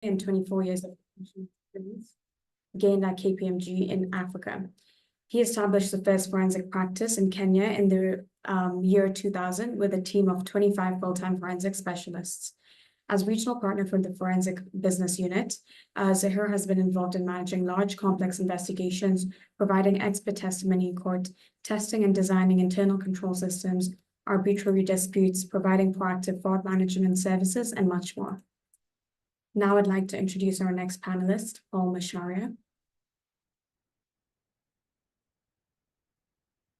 and 24 years of experience gained at KPMG in Africa. He established the first forensic practice in Kenya in the year 2000 with a team of 25 full-time forensic specialists. As regional partner for the forensic business unit, Zahir has been involved in managing large, complex investigations, providing expert testimony in court, testing and designing internal control systems, arbitrary disputes, providing proactive fraud management services, and much more. Now I'd like to introduce our next panelist, Paul Macharia.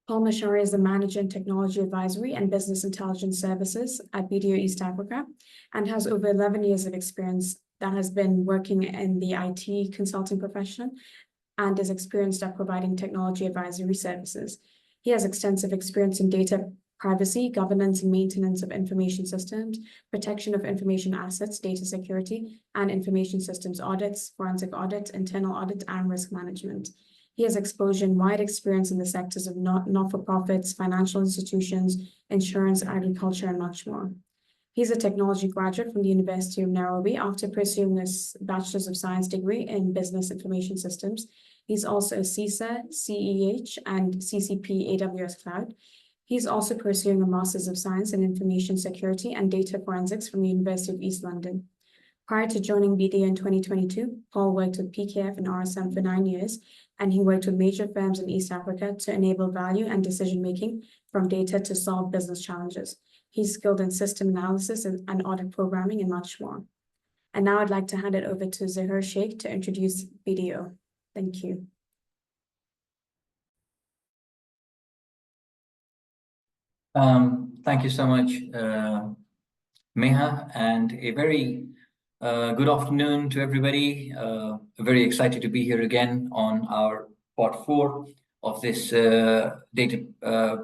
Paul Macharia is the Manager in Technology Advisory and Business Intelligence Services at BDO East Africa and has over 11 years of experience that has been working in the IT consulting profession and is experienced at providing technology advisory services. He has extensive experience in data privacy, governance and maintenance of information systems, protection of information assets, data security, and information systems audits, forensic audit, internal audit, and risk management. He has exposure and wide experience in the sectors of not-for-profits, financial institutions, insurance, agriculture, and much more. He's a technology graduate from the University of Nairobi after pursuing this Bachelor's of Science degree in Business Information Systems. He's also a CISA, CEH, and CCP AWS Cloud. He's also pursuing a Master's of Science in Information Security and Data Forensics from the University of East London. Prior to joining BDO in 2022, Paul worked with PKF and RSM for 9 years, and he worked with major firms in East Africa to enable value and decision-making from data to solve business challenges. He's skilled in system analysis and audit programming and much more. And now I'd like to hand it over to Zahir Sheikh to introduce BDO. Thank you. Thank you so much, Meha, and a very good afternoon to everybody. Very excited to be here again on our part 4 of this data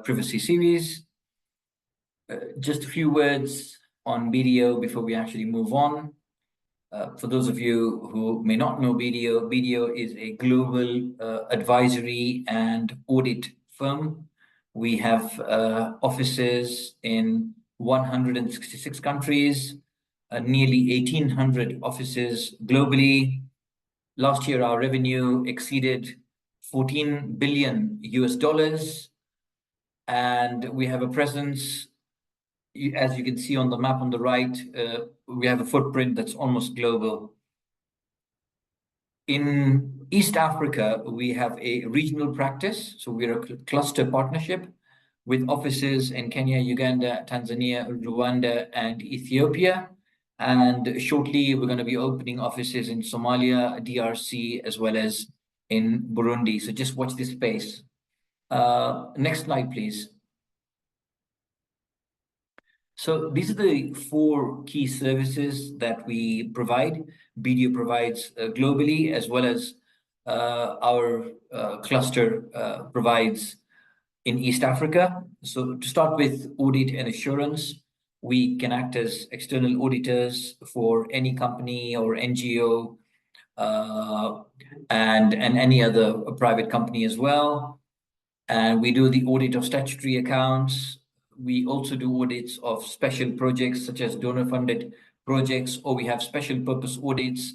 privacy series. Just a few words on BDO before we actually move on. For those of you who may not know BDO, BDO is a global advisory and audit firm. We have offices in 166 countries, nearly 1,800 offices globally. Last year, our revenue exceeded $14 billion, and we have a presence, as you can see on the map on the right, we have a footprint that's almost global. In East Africa, we have a regional practice, so we're a cluster partnership with offices in Kenya, Uganda, Tanzania, Rwanda, and Ethiopia. And shortly, we're going to be opening offices in Somalia, DRC, as well as in Burundi. So just watch this space. Next slide, please. So these are the 4 key services that we provide. BDO provides globally, as well as our cluster provides in East Africa. So to start with audit and assurance, we can act as external auditors for any company or NGO and any other private company as well. And we do the audit of statutory accounts. We also do audits of special projects such as donor-funded projects, or we have special purpose audits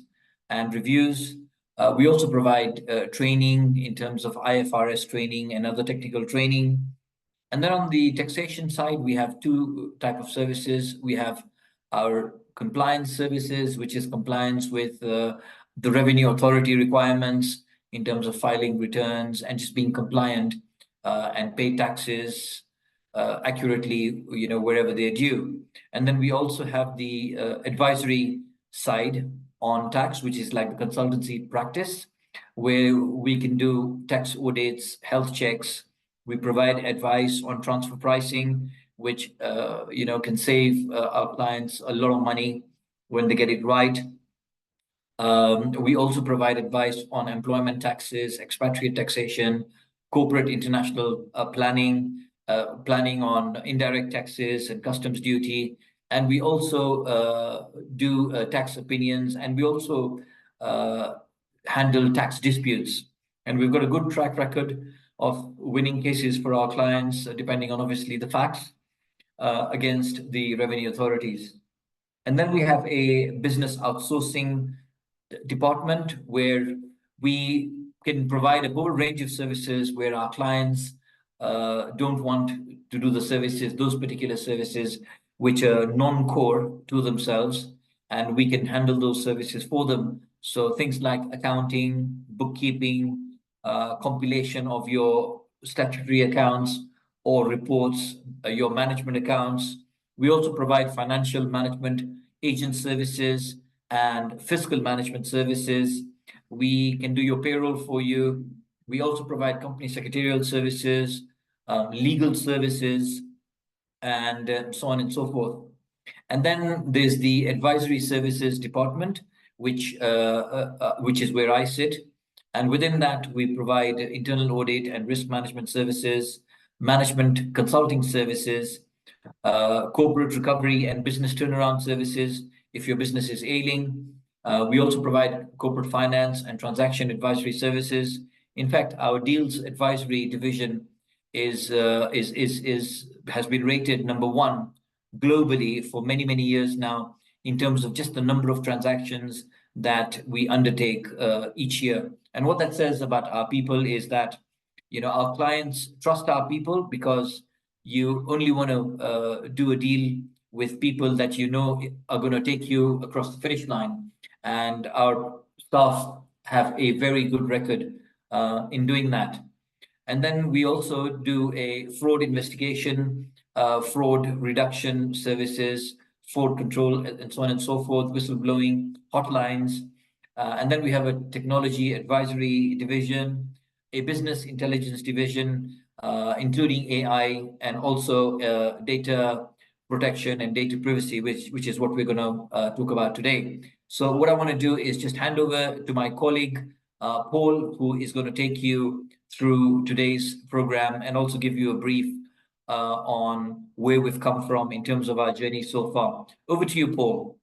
and reviews. We also provide training in terms of IFRS training and other technical training. And then on the taxation side, we have 2 types of services. We have our compliance services, which is compliance with the revenue authority requirements in terms of filing returns and just being compliant and pay taxes accurately, wherever they're due. And then we also have the advisory side on tax, which is like the consultancy practice, where we can do tax audits, health checks. We provide advice on transfer pricing, which can save our clients a lot of money when they get it right. We also provide advice on employment taxes, expatriate taxation, corporate international planning on indirect taxes and customs duty. And we also do tax opinions, and we also handle tax disputes. And we've got a good track record of winning cases for our clients, depending on obviously the facts, against the revenue authorities. And then we have a business outsourcing department where we can provide a whole range of services where our clients don't want to do the services, those particular services which are non-core to themselves, and we can handle those services for them. So things like accounting, bookkeeping, compilation of your statutory accounts or reports, your management accounts. We also provide financial management, agent services, and fiscal management services. We can do your payroll for you. We also provide company secretarial services, legal services, and so on and so forth. And then there's the advisory services department, which is where I sit. And within that, we provide internal audit and risk management services, management consulting services, corporate recovery and business turnaround services if your business is ailing. We also provide corporate finance and transaction advisory services. In fact, our deals advisory division has been rated #1 globally for many years now in terms of just the number of transactions that we undertake each year. And what that says about our people is that, you know, our clients trust our people because you only want to do a deal with people that you know are going to take you across the finish line. And our staff have a very good record in doing that. And then we also do a fraud investigation, fraud reduction services, fraud control, and so on and so forth, whistleblowing hotlines. And then we have a technology advisory division, a business intelligence division, including AI, and also data protection and data privacy, which is what we're going to talk about today. So what I want to do is just hand over to my colleague, Paul, who is going to take you through today's program and also give you a brief on where we've come from in terms of our journey so far. Over to you, Paul.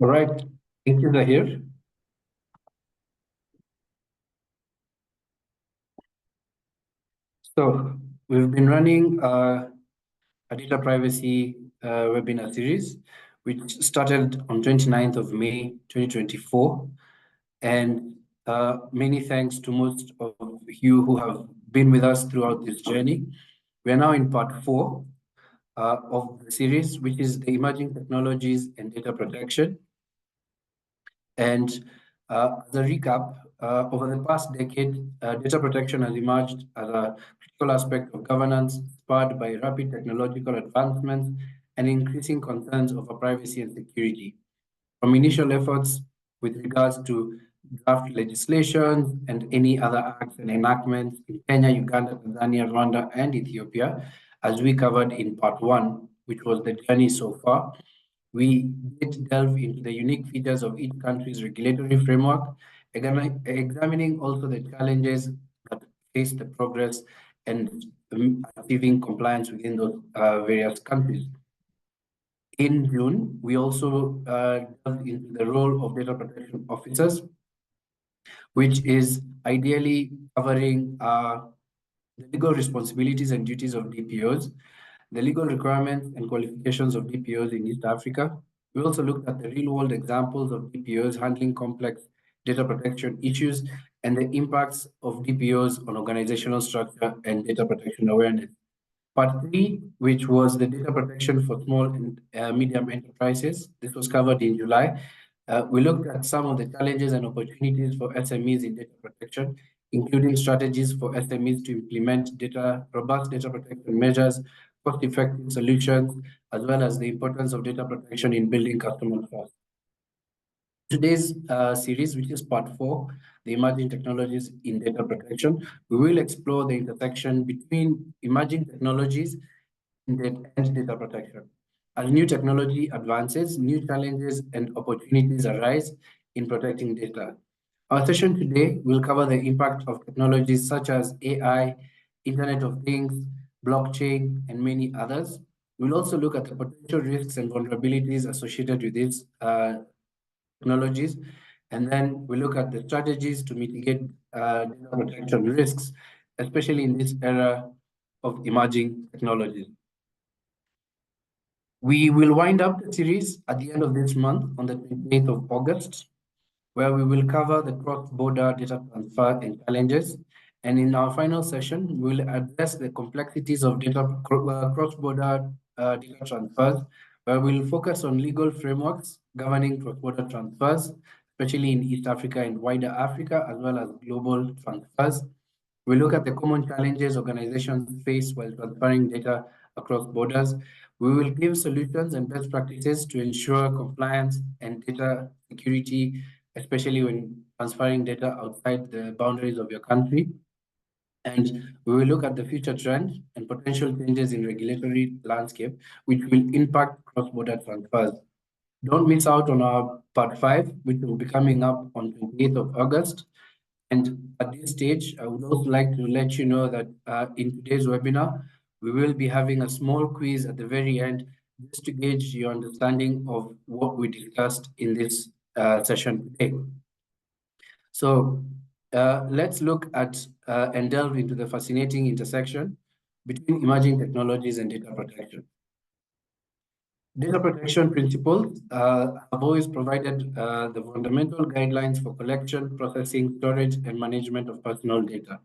All right. Thank you, Zahir. So we've been running a data privacy webinar series, which started on 29th of May, 2024. And many thanks to most of you who have been with us throughout this journey. We are now in part 4 of the series, which is the emerging technologies and data protection. And as a recap, over the past decade, data protection has emerged as a critical aspect of governance, spurred by rapid technological advancements and increasing concerns over privacy and security. From initial efforts with regards to draft legislation and any other acts and enactments in Kenya, Uganda, Tanzania, Rwanda, and Ethiopia, as we covered in part 1, which was the journey so far, we did delve into the unique features of each country's regulatory framework, examining also the challenges that face the progress and achieving compliance within those various countries. In June, we also delved into the role of data protection officers, which is ideally covering the legal responsibilities and duties of DPOs, the legal requirements and qualifications of DPOs in East Africa. We also looked at the real-world examples of DPOs handling complex data protection issues and the impacts of DPOs on organizational structure and data protection awareness. Part 3, which was the data protection for small and medium enterprises. This was covered in July. We looked at some of the challenges and opportunities for SMEs in data protection, including strategies for SMEs to implement robust data protection measures, cost-effective solutions, as well as the importance of data protection in building customer trust. Today's series, which is part 4, the emerging technologies in data protection, we will explore the intersection between emerging technologies and data protection. As new technology advances, new challenges and opportunities arise in protecting data. Our session today will cover the impact of technologies such as AI, Internet of Things, blockchain, and many others. We'll also look at the potential risks and vulnerabilities associated with these technologies, and then we look at the strategies to mitigate data protection risks, especially in this era of emerging technologies. We will wind up the series at the end of this month on the 28th of August, where we will cover the cross-border data transfer and challenges. And in our final session, we will address the complexities of cross-border data transfers, where we'll focus on legal frameworks governing cross-border transfers, especially in East Africa and wider Africa, as well as global transfers. We look at the common challenges organizations face while transferring data across borders. We will give solutions and best practices to ensure compliance and data security, especially when transferring data outside the boundaries of your country. And we will look at the future trends and potential changes in regulatory landscape, which will impact cross-border transfers. Don't miss out on our part 5, which will be coming up on 28th of August. And at this stage, I would also like to let you know that in today's webinar, we will be having a small quiz at the very end just to gauge your understanding of what we discussed in this session today. So let's look at and delve into the fascinating intersection between emerging technologies and data protection. Data protection principles have always provided the fundamental guidelines for collection, processing, storage, and management of personal data.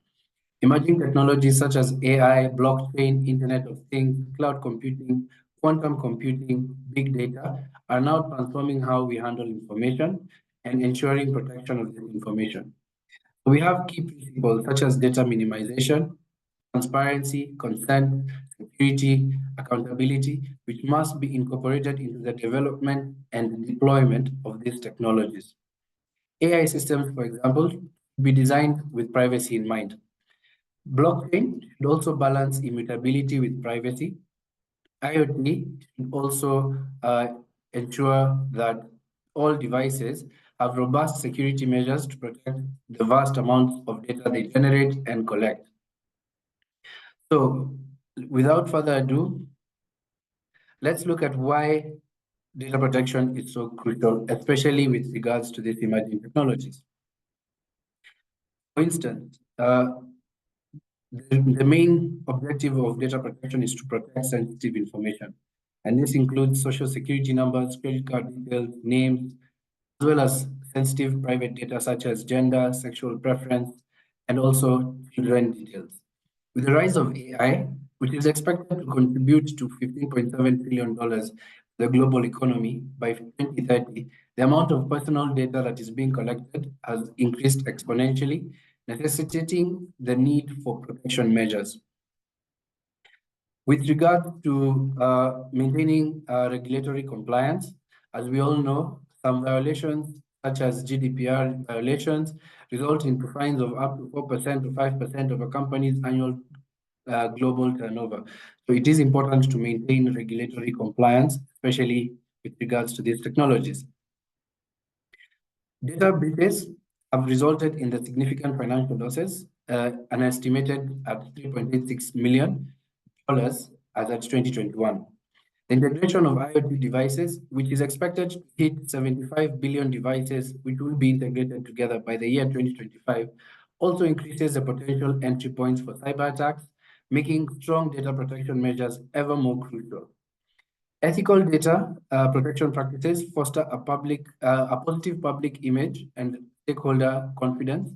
Emerging technologies such as AI, blockchain, Internet of Things, cloud computing, quantum computing, big data are now transforming how we handle information and ensuring protection of this information. We have key principles such as data minimization, transparency, consent, security, accountability, which must be incorporated into the development and deployment of these technologies. AI systems, for example, should be designed with privacy in mind. Blockchain should also balance immutability with privacy. IoT should also ensure that all devices have robust security measures to protect the vast amounts of data they generate and collect. So without further ado, let's look at why data protection is so crucial, especially with regards to these emerging technologies. For instance, the main objective of data protection is to protect sensitive information. And this includes social security numbers, credit card details, names, as well as sensitive private data such as gender, sexual preference, and also children details. With the rise of AI, which is expected to contribute to $15.7 trillion the global economy by 2030, the amount of personal data that is being collected has increased exponentially, necessitating the need for protection measures. With regard to maintaining regulatory compliance, as we all know, some violations such as GDPR violations result in fines of up to 4% to 5% of a company's annual global turnover. So it is important to maintain regulatory compliance, especially with regards to these technologies. Data breaches have resulted in the significant financial losses, an estimated at $3.86 million as at 2021. The integration of IoT devices, which is expected to hit 75 billion devices, which will be integrated together by the year 2025, also increases the potential entry points for cyber attacks, making strong data protection measures ever more crucial. Ethical data protection practices foster a positive public image and stakeholder confidence.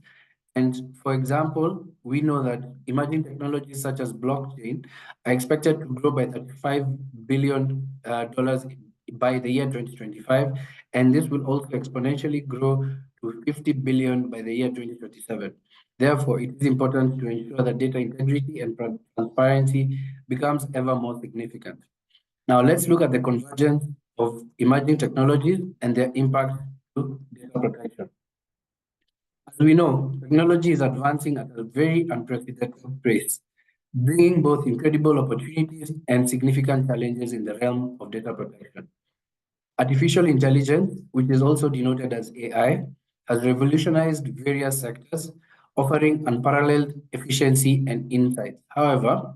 And for example, we know that emerging technologies such as blockchain are expected to grow by $35 billion by the year 2025, and this will also exponentially grow to 50 billion by the year 2027. Therefore, it is important to ensure that data integrity and transparency becomes ever more significant. Now, let's look at the convergence of emerging technologies and their impact to data protection. As we know, technology is advancing at a very unprecedented pace, bringing both incredible opportunities and significant challenges in the realm of data protection. Artificial intelligence, which is also denoted as AI, has revolutionized various sectors, offering unparalleled efficiency and insight. However,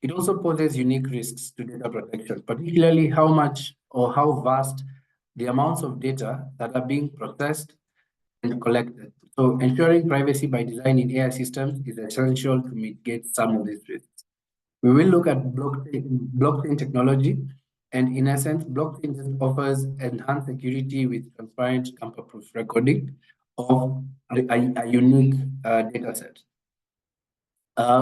it also poses unique risks to data protection, particularly how much or how vast the amounts of data that are being processed and collected. So ensuring privacy by design in AI systems is essential to mitigate some of these risks. We will look at blockchain technology, And in essence, blockchain just offers enhanced security with transparent tamper-proof recording of a unique data set.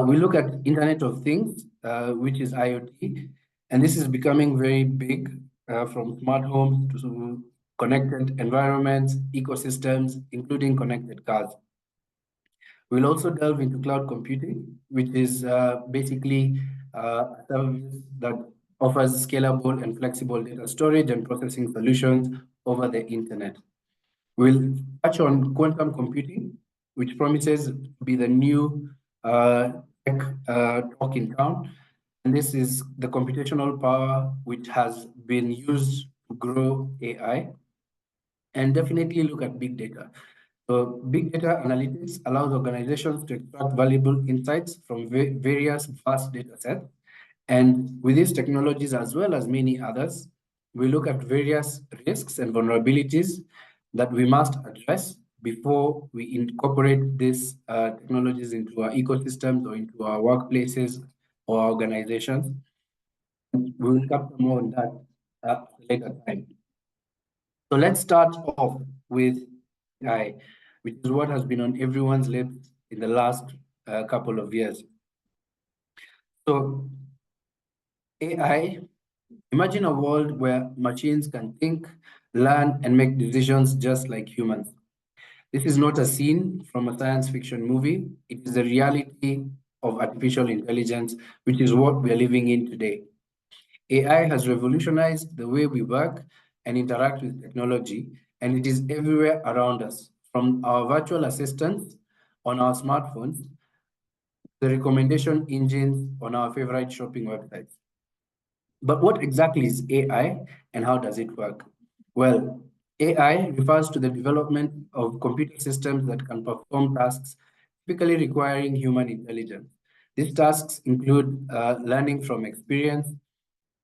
We look at Internet of Things, which is IoT, and this is becoming very big, from smart homes to connected environments, ecosystems, including connected cars. We'll also delve into cloud computing, which is basically a service that offers scalable and flexible data storage and processing solutions over the internet. We'll touch on quantum computing, which promises to be the new tech talk in town. And this is the computational power which has been used to grow AI, and definitely look at big data. So big data analytics allows organizations to extract valuable insights from various vast data sets. And with these technologies, as well as many others, we look at various risks and vulnerabilities that we must address before we incorporate these technologies into our ecosystems or into our workplaces or organizations. And we will capture more on that at a later time. So let's start off with AI, which is what has been on everyone's lips in the last couple of years. So AI, imagine a world where machines can think, learn, and make decisions just like humans. This is not a scene from a science fiction movie. It is the reality of artificial intelligence, which is what we are living in today. AI has revolutionized the way we work and interact with technology, and it is everywhere around us, from our virtual assistants on our smartphones, the recommendation engines on our favorite shopping websites. But what exactly is AI and how does it work? Well, AI refers to the development of computer systems that can perform tasks typically requiring human intelligence. These tasks include learning from experience,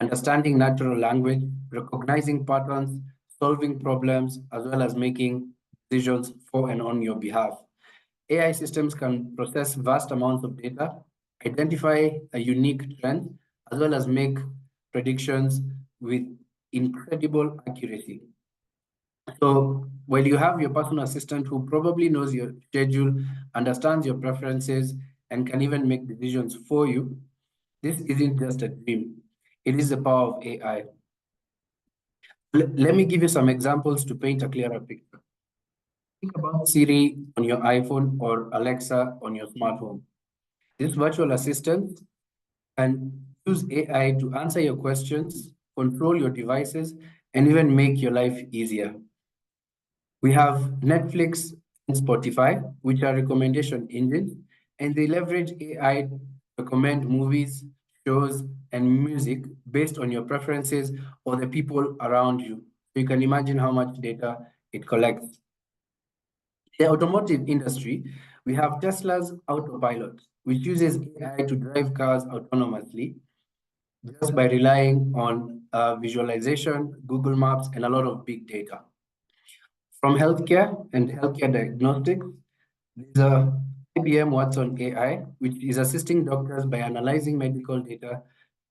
understanding natural language, recognizing patterns, solving problems, as well as making decisions for and on your behalf. AI systems can process vast amounts of data, identify a unique trend, as well as make predictions with incredible accuracy. So while you have your personal assistant who probably knows your schedule, understands your preferences, and can even make decisions for you, this isn't just a dream. It is the power of AI. Let me give you some examples to paint a clearer picture. Think about Siri on your iPhone or Alexa on your smart home. This virtual assistant can use AI to answer your questions, control your devices, and even make your life easier. We have Netflix and Spotify, which are recommendation engines, and they leverage AI to recommend movies, shows, and music based on your preferences or the people around you. So you can imagine how much data it collects. In the automotive industry, we have Tesla's Autopilot, which uses AI to drive cars autonomously just by relying on visualization, Google Maps, and a lot of big data. From healthcare and healthcare diagnostics, there's a IBM Watson AI, which is assisting doctors by analyzing medical data,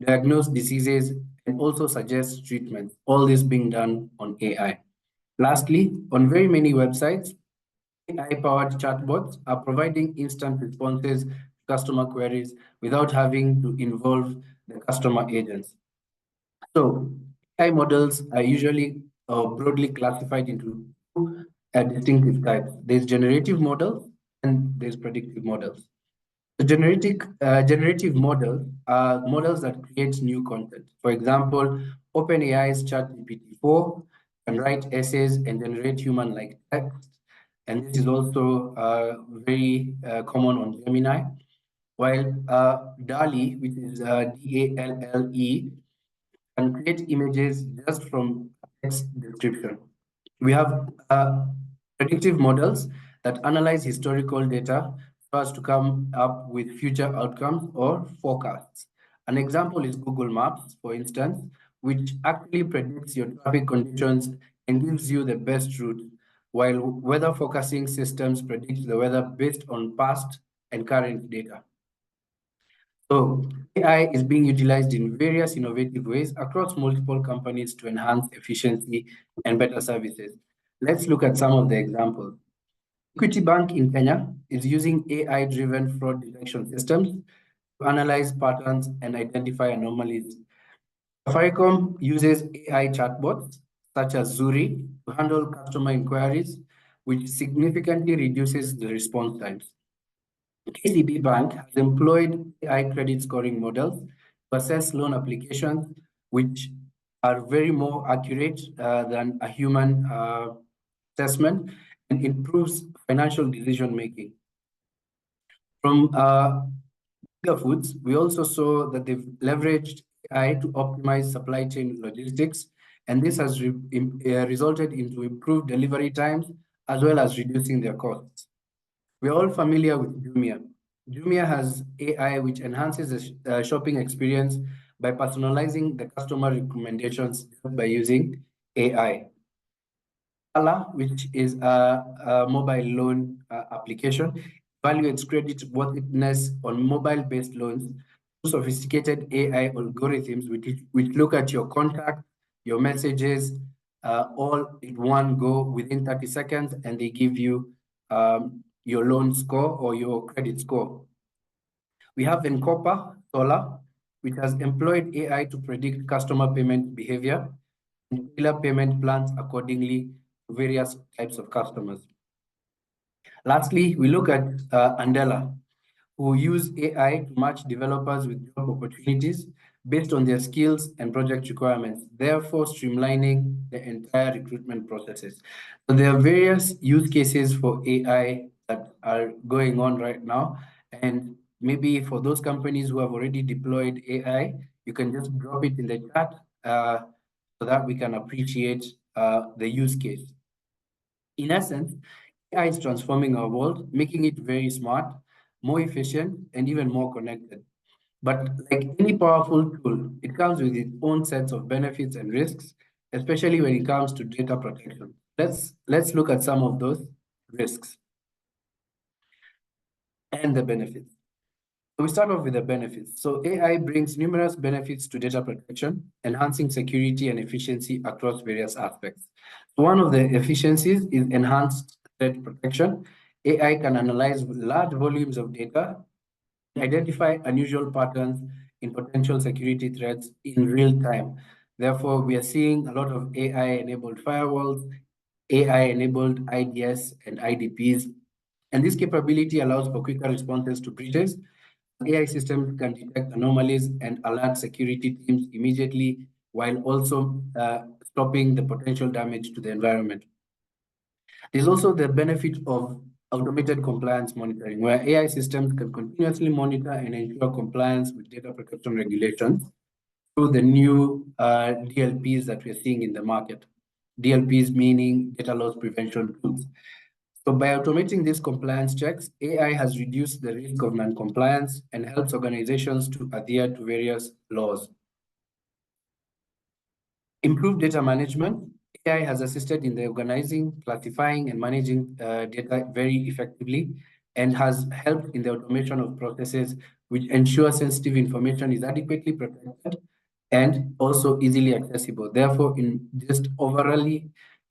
diagnose diseases, and also suggest treatments, all this being done on AI. Lastly, on very many websites, AI-powered chatbots are providing instant responses to customer queries without having to involve the customer agents. So AI models are usually broadly classified into two distinctive types. There's generative models and there's predictive models. The generative models are models that create new content. For example, OpenAI's ChatGPT-4 can write essays and generate human-like text. And this is also very common on Gemini. While DALL-E, which is DALL-E, can create images just from text description. We have predictive models that analyze historical data so as to come up with future outcomes or forecasts. An example is Google Maps, for instance, which actually predicts your traffic conditions and gives you the best route, while weather forecasting systems predict the weather based on past and current data. So AI is being utilized in various innovative ways across multiple companies to enhance efficiency and better services. Let's look at some of the examples. Equity Bank in Kenya is using AI-driven fraud detection systems to analyze patterns and identify anomalies. Safaricom uses AI chatbots such as Zuri to handle customer inquiries, which significantly reduces the response times. KCB Bank has employed AI credit scoring models to assess loan applications, which are very more accurate than a human assessment and improves financial decision making. From Bigger Foods, we also saw that they've leveraged AI to optimize supply chain logistics, and this has resulted into improved delivery times as well as reducing their costs. We're all familiar with Jumia. Jumia has AI which enhances the shopping experience by personalizing the customer recommendations by using AI. Ala, which is a mobile loan application, evaluates credit worthiness on mobile-based loans through sophisticated AI algorithms which look at your contact, your messages, all in one go within 30 seconds, and they give you your loan score or your credit score. We have Encopa Solar, which has employed AI to predict customer payment behavior and tailor payment plans accordingly to various types of customers. Lastly, we look at Andela, who use AI to match developers with job opportunities based on their skills and project requirements, therefore streamlining the entire recruitment processes. So there are various use cases for AI that are going on right now. And maybe for those companies who have already deployed AI, you can just drop it in the chat so that we can appreciate the use case. In essence, AI is transforming our world, making it very smart, more efficient, and even more connected. But like any powerful tool, it comes with its own sets of benefits and risks, especially when it comes to data protection. Let's look at some of those risks and the benefits. So we start off with the benefits. So AI brings numerous benefits to data protection, enhancing security and efficiency across various aspects. One of the efficiencies is enhanced threat protection. AI can analyze large volumes of data, identify unusual patterns in potential security threats in real time. Therefore, we are seeing a lot of AI-enabled firewalls, AI-enabled IDS and IDPs, and this capability allows for quicker responses to breaches. AI systems can detect anomalies and alert security teams immediately while also stopping the potential damage to the environment. There's also the benefit of automated compliance monitoring, where AI systems can continuously monitor and ensure compliance with data protection regulations through the new DLPs that we're seeing in the market. DLPs meaning data loss prevention tools. So by automating these compliance checks, AI has reduced the risk of non-compliance and helps organizations to adhere to various laws. Improved data management. AI has assisted in the organizing, classifying, and managing data very effectively and has helped in the automation of processes which ensure sensitive information is adequately protected and also easily accessible, therefore in just overall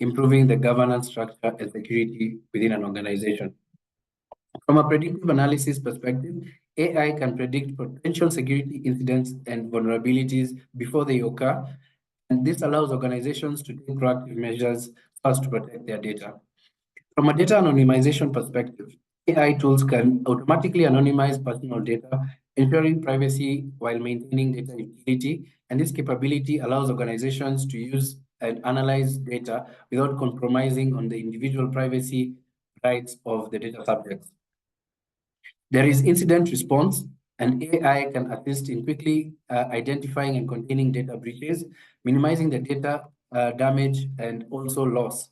improving the governance structure and security within an organization. From a predictive analysis perspective, AI can predict potential security incidents and vulnerabilities before they occur, and this allows organizations to take proactive measures first to protect their data. From a data anonymization perspective, AI tools can automatically anonymize personal data, ensuring privacy while maintaining data utility. And this capability allows organizations to use and analyze data without compromising on the individual privacy rights of the data subjects. There is incident response, and AI can assist in quickly identifying and containing data breaches, minimizing the data damage and also loss.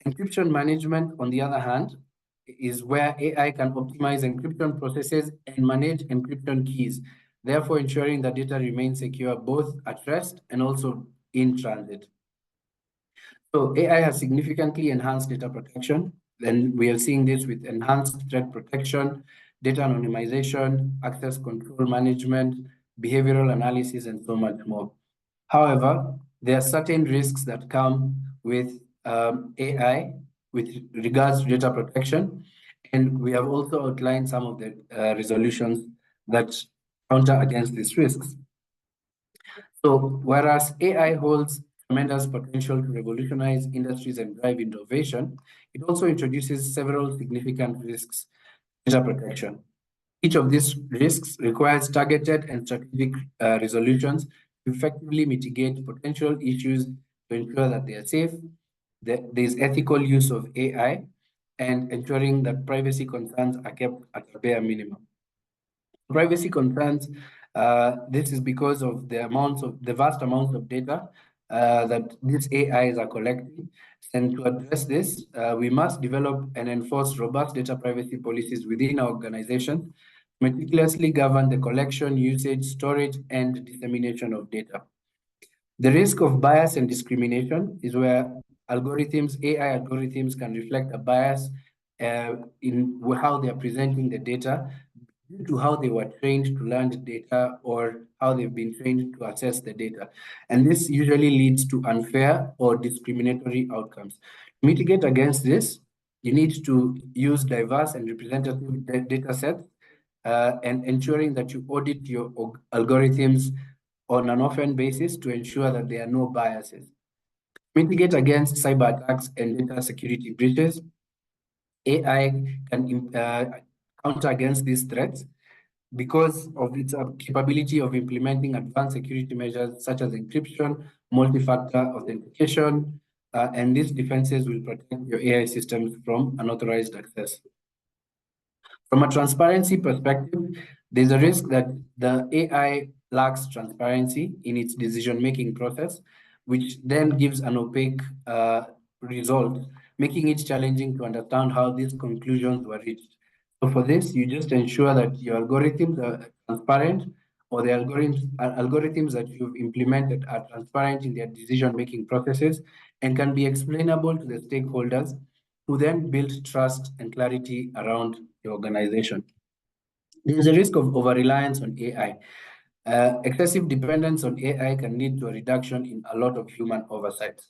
Encryption management, on the other hand, is where AI can optimize encryption processes and manage encryption keys, therefore ensuring that data remains secure both at rest and also in transit. So AI has significantly enhanced data protection. Then we are seeing this with enhanced threat protection, data anonymization, access control management, behavioral analysis, and so much more. However, there are certain risks that come with AI with regards to data protection, and we have also outlined some of the resolutions that counter against these risks. So, whereas AI holds tremendous potential to revolutionize industries and drive innovation, it also introduces several significant risks to data protection. Each of these risks requires targeted and strategic resolutions to effectively mitigate potential issues to ensure that they are safe, that there is ethical use of AI, and ensuring that privacy concerns are kept at a bare minimum. Privacy concerns, this is because of the vast amounts of data that these AIs are collecting. And to address this, we must develop and enforce robust data privacy policies within our organization, meticulously govern the collection, usage, storage, and dissemination of data. The risk of bias and discrimination is where AI algorithms can reflect a bias in how they are presenting the data due to how they were trained to learn the data or how they've been trained to assess the data. And this usually leads to unfair or discriminatory outcomes. To mitigate against this, you need to use diverse and representative data sets and ensuring that you audit your algorithms on an often basis to ensure that there are no biases. Mitigate against cyber attacks and data security breaches. AI can counter against these threats because of its capability of implementing advanced security measures such as encryption, multi-factor authentication, and these defenses will protect your AI systems from unauthorized access. From a transparency perspective, there's a risk that the AI lacks transparency in its decision-making process, which then gives an opaque result, making it challenging to understand how these conclusions were reached. So for this, you just ensure that your algorithms are transparent, or the algorithms that you've implemented are transparent in their decision-making processes and can be explainable to the stakeholders who then build trust and clarity around the organization. There is a risk of over-reliance on AI. Excessive dependence on AI can lead to a reduction in a lot of human oversight.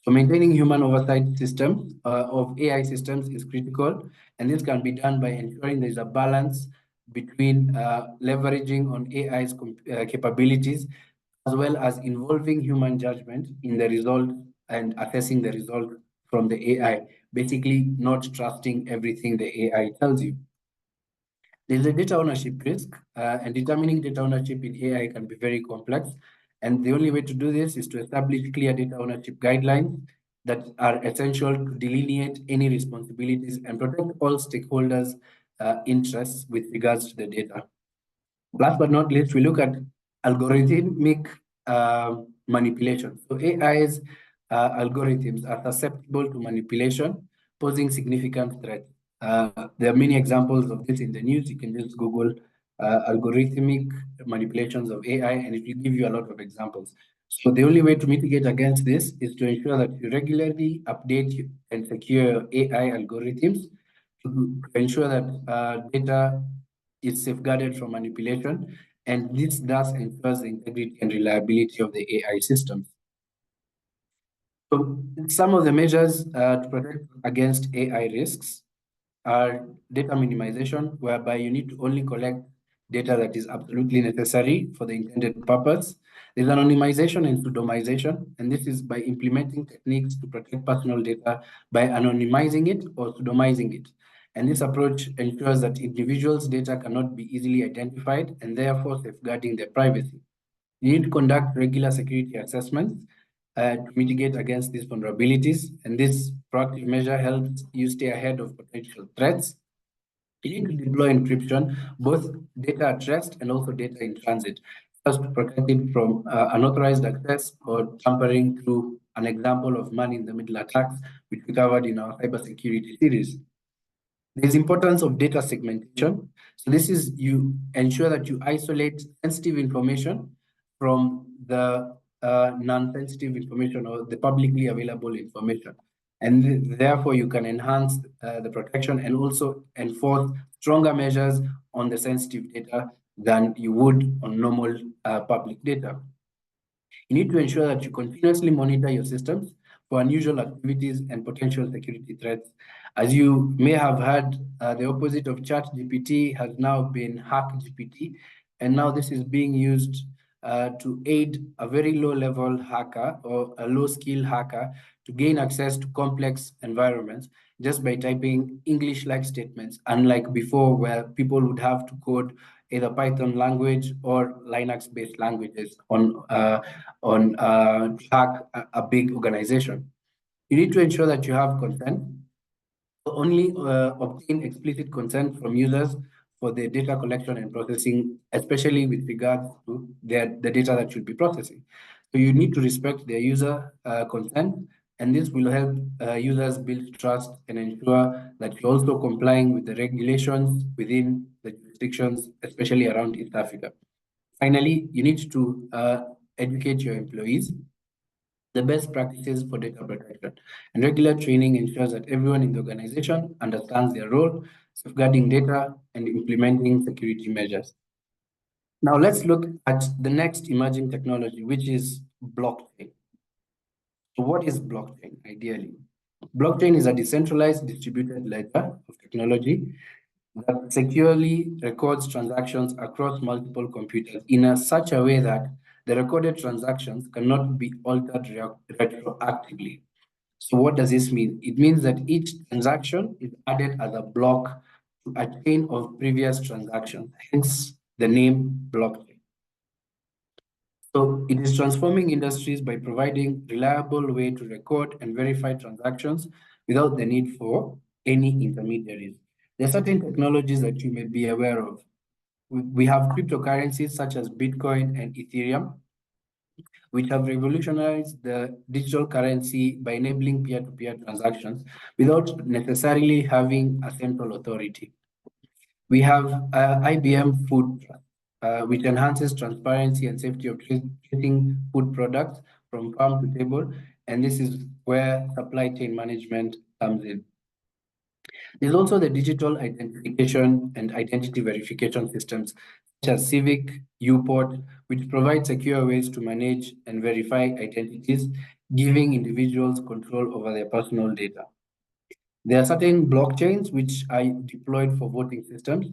So maintaining human oversight systems of AI systems is critical, and this can be done by ensuring there's a balance between leveraging on AI's capabilities as well as involving human judgment in the result and assessing the result from the AI, basically not trusting everything the AI tells you. There's a data ownership risk, and determining data ownership in AI can be very complex. And the only way to do this is to establish clear data ownership guidelines that are essential to delineate any responsibilities and protect all stakeholders' interests with regards to the data. Last but not least, we look at algorithmic manipulation. So AI's algorithms are susceptible to manipulation, posing significant threats. There are many examples of this in the news. You can just Google algorithmic manipulations of AI, and it will give you a lot of examples. So the only way to mitigate against this is to ensure that you regularly update and secure AI algorithms to ensure that data is safeguarded from manipulation, and this thus ensures the integrity and reliability of the AI systems. So some of the measures to protect against AI risks are data minimization, whereby you need to only collect data that is absolutely necessary for the intended purpose. There's anonymization and pseudonymization, and this is by implementing techniques to protect personal data by anonymizing it or pseudonymizing it. And this approach ensures that individuals' data cannot be easily identified and therefore safeguarding their privacy. You need to conduct regular security assessments to mitigate against these vulnerabilities, and this proactive measure helps you stay ahead of potential threats. You need to deploy encryption, both data at rest and also data in transit, first to protect it from unauthorized access or tampering through an example of man-in-the-middle attacks, which we covered in our cybersecurity series. There's importance of data segmentation. So this is you ensure that you isolate sensitive information from the non-sensitive information or the publicly available information. And therefore you can enhance the protection and also enforce stronger measures on the sensitive data than you would on normal public data. You need to ensure that you continuously monitor your systems for unusual activities and potential security threats. As you may have heard, the opposite of ChatGPT has now been HackGPT, and now this is being used to aid a very low-level hacker or a low-skill hacker to gain access to complex environments just by typing English-like statements, unlike before where people would have to code either Python language or Linux-based languages on hack a big organization. You need to ensure that you have consent. Only obtain explicit consent from users for the data collection and processing, especially with regards to the data that you'll be processing. So you need to respect their user consent, and this will help users build trust and ensure that you're also complying with the regulations within the jurisdictions, especially around East Africa. Finally, you need to educate your employees the best practices for data protection. And regular training ensures that everyone in the organization understands their role, safeguarding data and implementing security measures. Now let's look at the next emerging technology, which is blockchain. So what is blockchain ideally? Blockchain is a decentralized distributed ledger of technology that securely records transactions across multiple computers in such a way that the recorded transactions cannot be altered retroactively. So what does this mean? It means that each transaction is added as a block to a chain of previous transactions, hence the name blockchain. So it is transforming industries by providing reliable way to record and verify transactions without the need for any intermediaries. There are certain technologies that you may be aware of. We have cryptocurrencies such as Bitcoin and Ethereum, which have revolutionized the digital currency by enabling peer-to-peer transactions without necessarily having a central authority. We have IBM Food Trust, which enhances transparency and safety of treating food products from farm to table, and this is where supply chain management comes in. There's also the digital identification and identity verification systems, such as Civic, UPort, which provide secure ways to manage and verify identities, giving individuals control over their personal data. There are certain blockchains which are deployed for voting systems,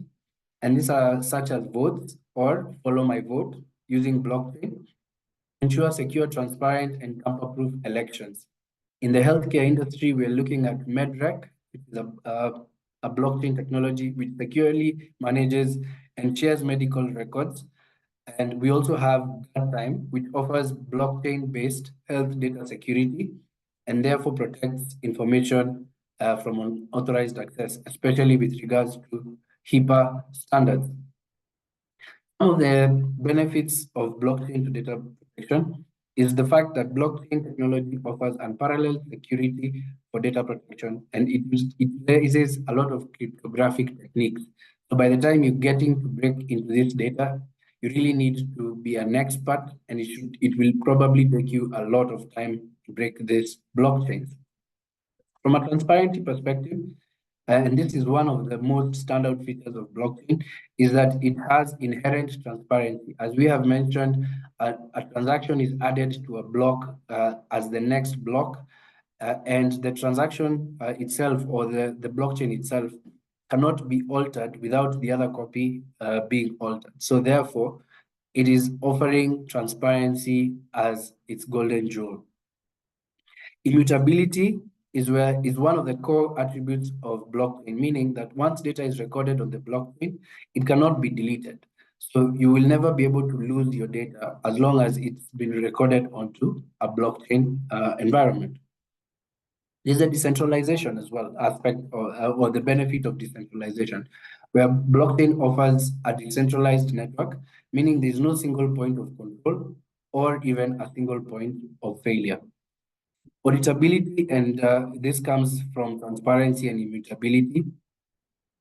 and these are such as Votes or Follow My Vote using blockchain to ensure secure, transparent, and tamper-proof elections. In the healthcare industry, we're looking at MedRec, which is a blockchain technology which securely manages and shares medical records. And we also have GuardTime, which offers blockchain-based health data security and therefore protects information from unauthorized access, especially with regards to HIPAA standards. One of the benefits of blockchain to data protection is the fact that blockchain technology offers unparalleled security for data protection, and it uses a lot of cryptographic techniques. So by the time you're getting to break into this data, you really need to be an expert, and it will probably take you a lot of time to break this blockchains. From a transparency perspective, and this is one of the most standout features of blockchain, is that it has inherent transparency. As we have mentioned, a transaction is added to a block as the next block, and the transaction itself or the blockchain itself cannot be altered without the other copy being altered. So therefore, it is offering transparency as its golden jewel. Immutability is one of the core attributes of blockchain, meaning that once data is recorded on the blockchain, it cannot be deleted. So you will never be able to lose your data as long as it's been recorded onto a blockchain environment. There's a decentralization as well aspect or the benefit of decentralization, where blockchain offers a decentralized network, meaning there's no single point of control or even a single point of failure. Auditability, and this comes from transparency and immutability.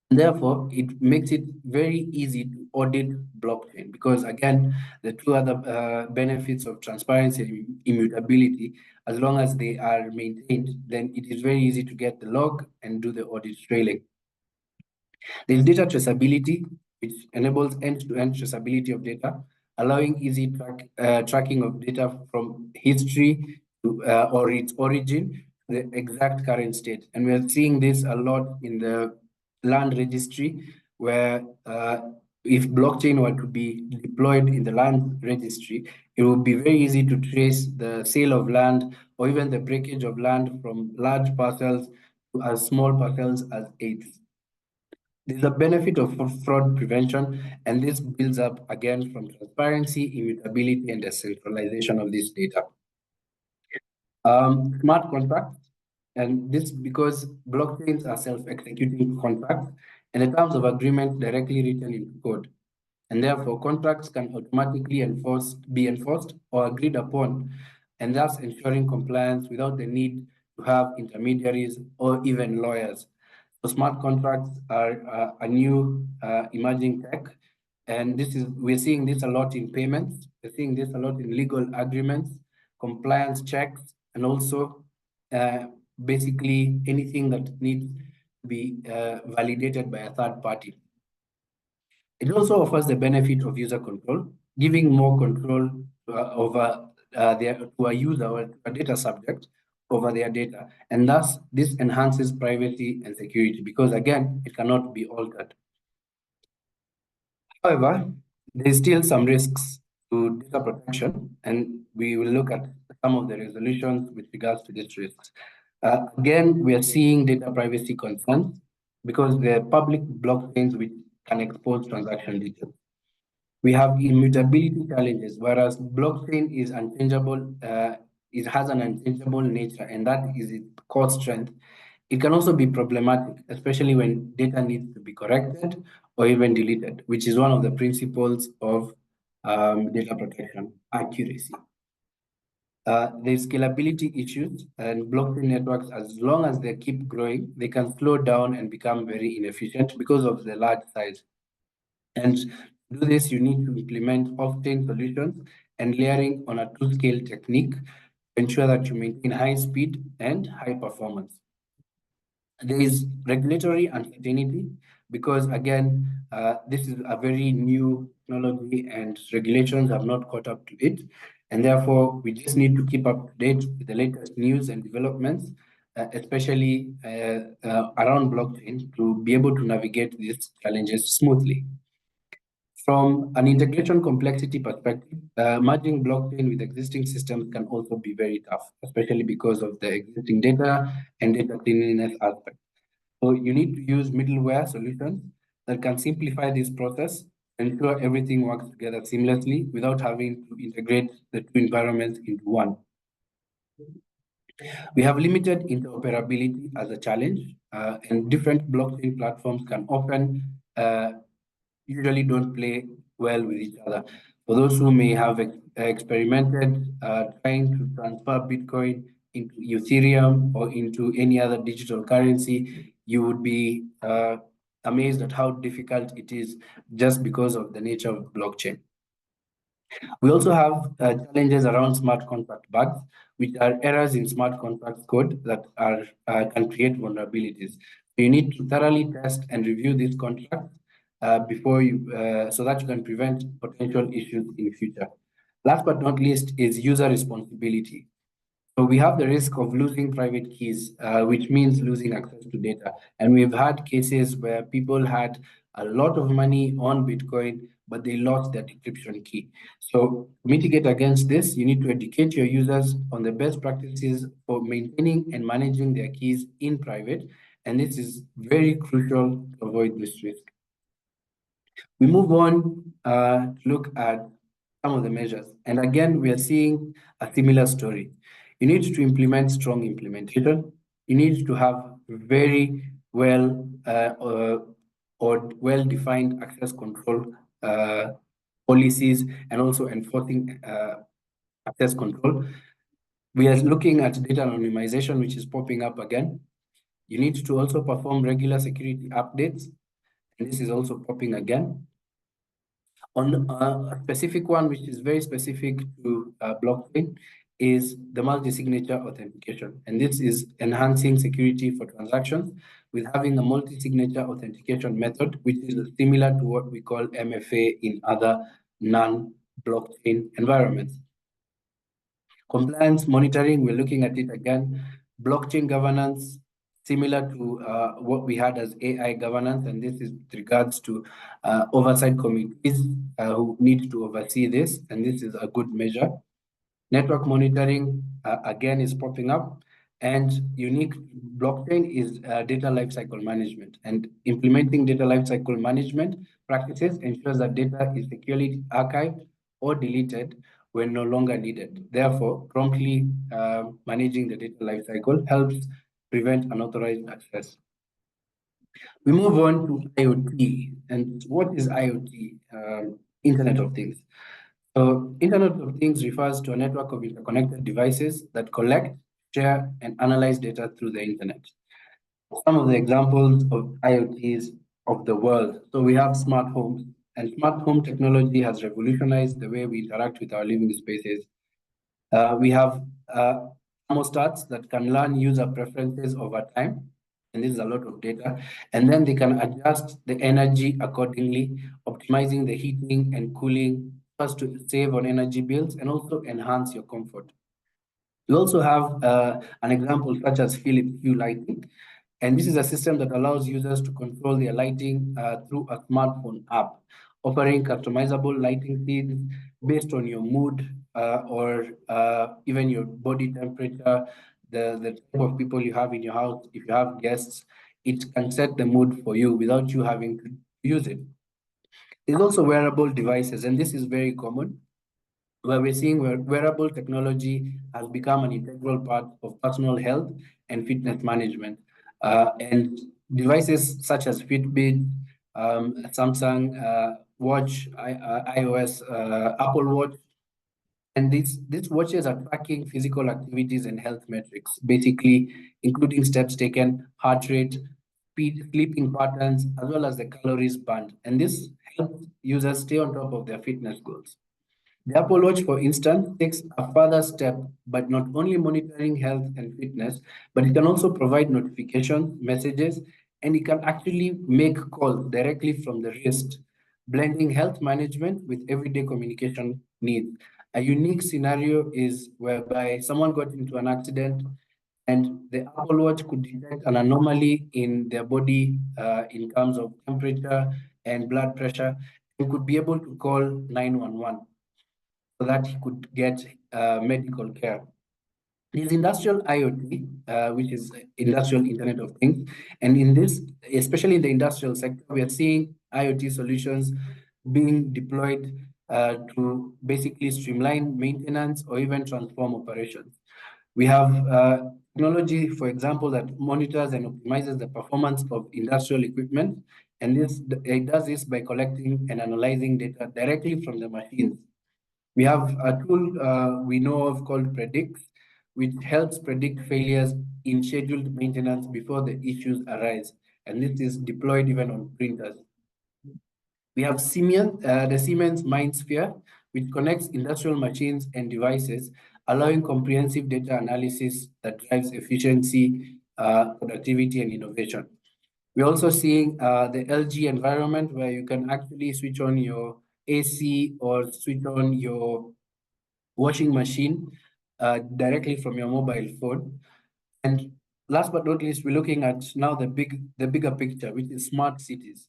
Therefore, it makes it very easy to audit blockchain because, again, the two other benefits of transparency and immutability, as long as they are maintained, then it is very easy to get the log and do the audit trailing. There's data traceability, which enables end-to-end traceability of data, allowing easy tracking of data from history to, or its origin, to the exact current state. And we are seeing this a lot in the land registry, where if blockchain were to be deployed in the land registry, it would be very easy to trace the sale of land or even the breakage of land from large parcels to as small parcels as eighths. There's a benefit of fraud prevention, and this builds up again from transparency, immutability, and decentralization of this data. Smart contracts, and this because blockchains are self-executing contracts, and the terms of agreement directly written into code. And therefore, contracts can automatically be enforced or agreed upon, and thus ensuring compliance without the need to have intermediaries or even lawyers. So smart contracts are a new emerging tech, and we're seeing this a lot in payments. We're seeing this a lot in legal agreements, compliance checks, and also basically anything that needs to be validated by a third party. It also offers the benefit of user control, giving more control over to a user or a data subject over their data. And thus, this enhances privacy and security because, again, it cannot be altered. However, there's still some risks to data protection, and we will look at some of the resolutions with regards to these risks. Again, we are seeing data privacy concerns because the public blockchains which can expose transaction details. We have immutability challenges, whereas blockchain is unchangeable, it has an unchangeable nature, and that is its core strength. It can also be problematic, especially when data needs to be corrected or even deleted, which is one of the principles of data protection, accuracy. There's scalability issues, and blockchain networks, as long as they keep growing, they can slow down and become very inefficient because of the large size. And to do this, you need to implement off-chain solutions and layering on a two-scale technique to ensure that you maintain high speed and high performance. There is regulatory uncertainty because, again, this is a very new technology and regulations have not caught up to it. And therefore, we just need to keep up to date with the latest news and developments, especially around blockchain, to be able to navigate these challenges smoothly. From an integration complexity perspective, merging blockchain with existing systems can also be very tough, especially because of the existing data and data cleanliness aspect. So you need to use middleware solutions that can simplify this process, ensure everything works together seamlessly without having to integrate the two environments into one. We have limited interoperability as a challenge, and different blockchain platforms can often usually don't play well with each other. For those who may have experimented trying to transfer Bitcoin into Ethereum or into any other digital currency, you would be amazed at how difficult it is just because of the nature of blockchain. We also have challenges around smart contract bugs, which are errors in smart contract code that can create vulnerabilities. So you need to thoroughly test and review these contracts before so that you can prevent potential issues in the future. Last but not least is user responsibility. So we have the risk of losing private keys, which means losing access to data. And we've had cases where people had a lot of money on Bitcoin, but they lost their decryption key. So to mitigate against this, you need to educate your users on the best practices for maintaining and managing their keys in private. And this is very crucial to avoid this risk. We move on to look at some of the measures. And again, we are seeing a similar story. You need to implement strong implementation. You need to have very well or well-defined access control policies and also enforcing access control. We are looking at data anonymization, which is popping up again. You need to also perform regular security updates, and this is also popping again. On a specific one, which is very specific to blockchain, is the multi-signature authentication. And this is enhancing security for transactions with having a multi-signature authentication method, which is similar to what we call MFA in other non-blockchain environments. Compliance monitoring, we're looking at it again. Blockchain governance, similar to what we had as AI governance, and this is with regards to oversight committees who need to oversee this, and this is a good measure. Network monitoring, again, is popping up, and unique blockchain is data lifecycle management. And implementing data lifecycle management practices ensures that data is securely archived or deleted when no longer needed. Therefore, promptly managing the data lifecycle helps prevent unauthorized access. We move on to IoT. And what is IoT? Internet of Things. So Internet of Things refers to a network of interconnected devices that collect, share, and analyze data through the internet. Some of the examples of IoTs of the world. So we have smart homes, and smart home technology has revolutionized the way we interact with our living spaces. We have thermostats that can learn user preferences over time, and this is a lot of data, and then they can adjust the energy accordingly, optimizing the heating and cooling first to save on energy bills and also enhance your comfort. We also have an example such as Philips Hue lighting, and this is a system that allows users to control their lighting through a smartphone app, offering customizable lighting themes based on your mood or even your body temperature, the type of people you have in your house. If you have guests, it can set the mood for you without you having to use it. There's also wearable devices, and this is very common, where we're seeing where wearable technology has become an integral part of personal health and fitness management. And devices such as Fitbit, Samsung Watch, iOS, Apple Watch, and these watches are tracking physical activities and health metrics, basically including steps taken, heart rate, speed, sleeping patterns, as well as the calories burned. And this helps users stay on top of their fitness goals. The Apple Watch, for instance, takes a further step by not only monitoring health and fitness, but it can also provide notifications, messages, and it can actually make calls directly from the wrist, blending health management with everyday communication needs. A unique scenario is whereby someone got into an accident and the Apple Watch could detect an anomaly in their body in terms of temperature and blood pressure, and could be able to call 911 so that he could get medical care. There's industrial IoT, which is industrial Internet of Things. And in this, especially in the industrial sector, we are seeing IoT solutions being deployed to basically streamline maintenance or even transform operations. We have technology, for example, that monitors and optimizes the performance of industrial equipment. And it does this by collecting and analyzing data directly from the machines. We have a tool we know of called Predix, which helps predict failures in scheduled maintenance before the issues arise. And this is deployed even on printers. We have Siemens, the Siemens MindSphere, which connects industrial machines and devices, allowing comprehensive data analysis that drives efficiency, productivity, and innovation. We're also seeing the LG environment, where you can actually switch on your AC or switch on your washing machine directly from your mobile phone. And last but not least, we're looking at now the bigger picture, which is smart cities.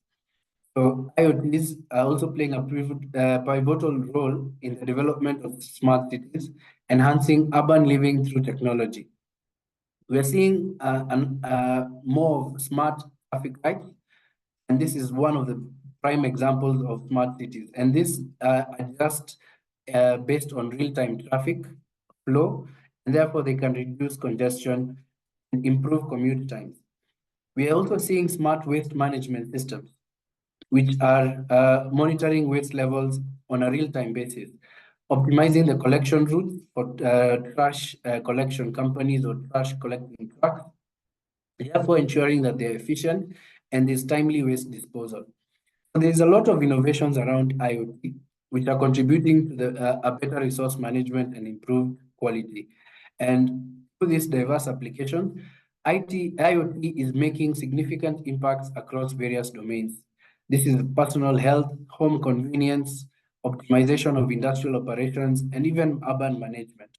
So IoTs are also playing a pivotal role in the development of smart cities, enhancing urban living through technology. We're seeing more of smart traffic lights, and this is one of the prime examples of smart cities. And this adjusts based on real-time traffic flow, and therefore they can reduce congestion and improve commute times. We are also seeing smart waste management systems, which are monitoring waste levels on a real-time basis, optimizing the collection routes for trash collection companies or trash collecting trucks, therefore ensuring that they're efficient and there's timely waste disposal. So there's a lot of innovations around IoT, which are contributing to a better resource management and improved quality. And through this diverse application, IoT is making significant impacts across various domains. This is personal health, home convenience, optimization of industrial operations, and even urban management.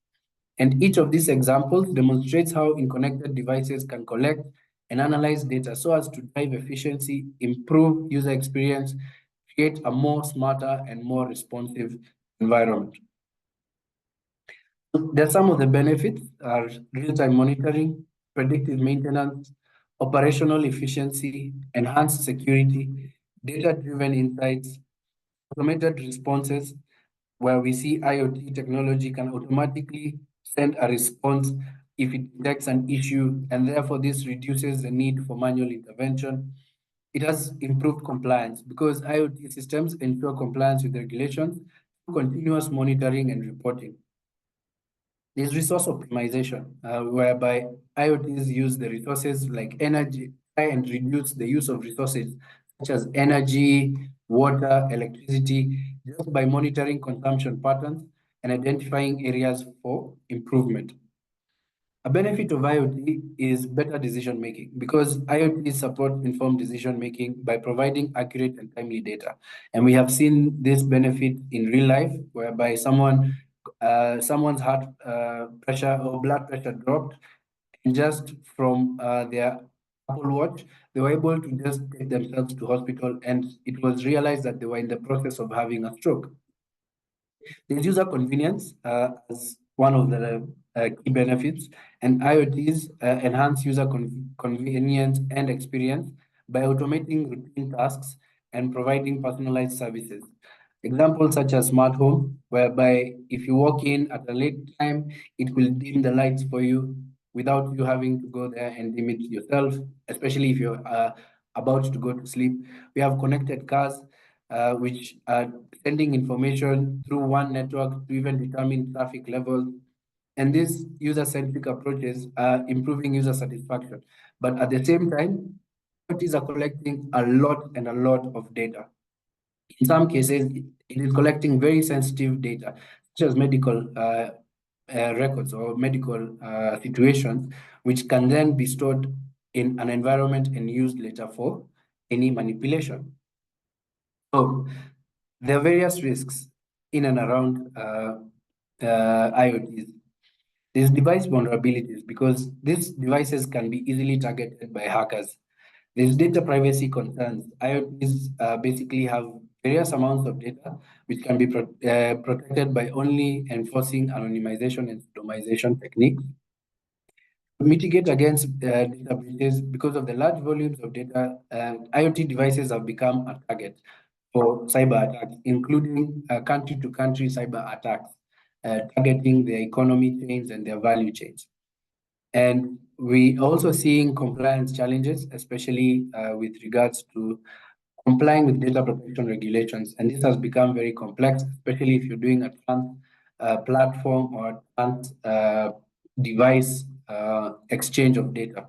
And each of these examples demonstrates how interconnected devices can collect and analyze data so as to drive efficiency, improve user experience, create a more smarter and more responsive environment. There are some of the benefits are real-time monitoring, predictive maintenance, operational efficiency, enhanced security, data-driven insights, automated responses, where we see IoT technology can automatically send a response if it detects an issue, and therefore this reduces the need for manual intervention. It has improved compliance because IoT systems ensure compliance with regulations through continuous monitoring and reporting. There's resource optimization, whereby IoTs use the resources like energy, try and reduce the use of resources such as energy, water, electricity, just by monitoring consumption patterns and identifying areas for improvement. A benefit of IoT is better decision making because IoT support informed decision making by providing accurate and timely data. And we have seen this benefit in real life, whereby someone's heart pressure or blood pressure dropped, and just from their Apple Watch, they were able to just take themselves to hospital, and it was realized that they were in the process of having a stroke. There's user convenience as one of the key benefits, and IoTs enhance user convenience and experience by automating routine tasks and providing personalized services. Examples such as smart home, whereby if you walk in at a late time, it will dim the lights for you without you having to go there and dim it yourself, especially if you're about to go to sleep. We have connected cars, which are sending information through one network to even determine traffic levels. And these user-centric approaches are improving user satisfaction. But at the same time, IoTs are collecting a lot of data. In some cases, it is collecting very sensitive data, such as medical records or medical situations, which can then be stored in an environment and used later for any manipulation. So there are various risks in and around IoTs. There's device vulnerabilities because these devices can be easily targeted by hackers. There's data privacy concerns. IoTs basically have various amounts of data which can be protected by only enforcing anonymization and pseudonymization techniques. To mitigate against data breaches, because of the large volumes of data, IoT devices have become a target for cyber attacks, including country-to-country cyber attacks, targeting their economy chains and their value chains. And we also seeing compliance challenges, especially with regards to complying with data protection regulations. And this has become very complex, especially if you're doing a trans platform or trans device exchange of data.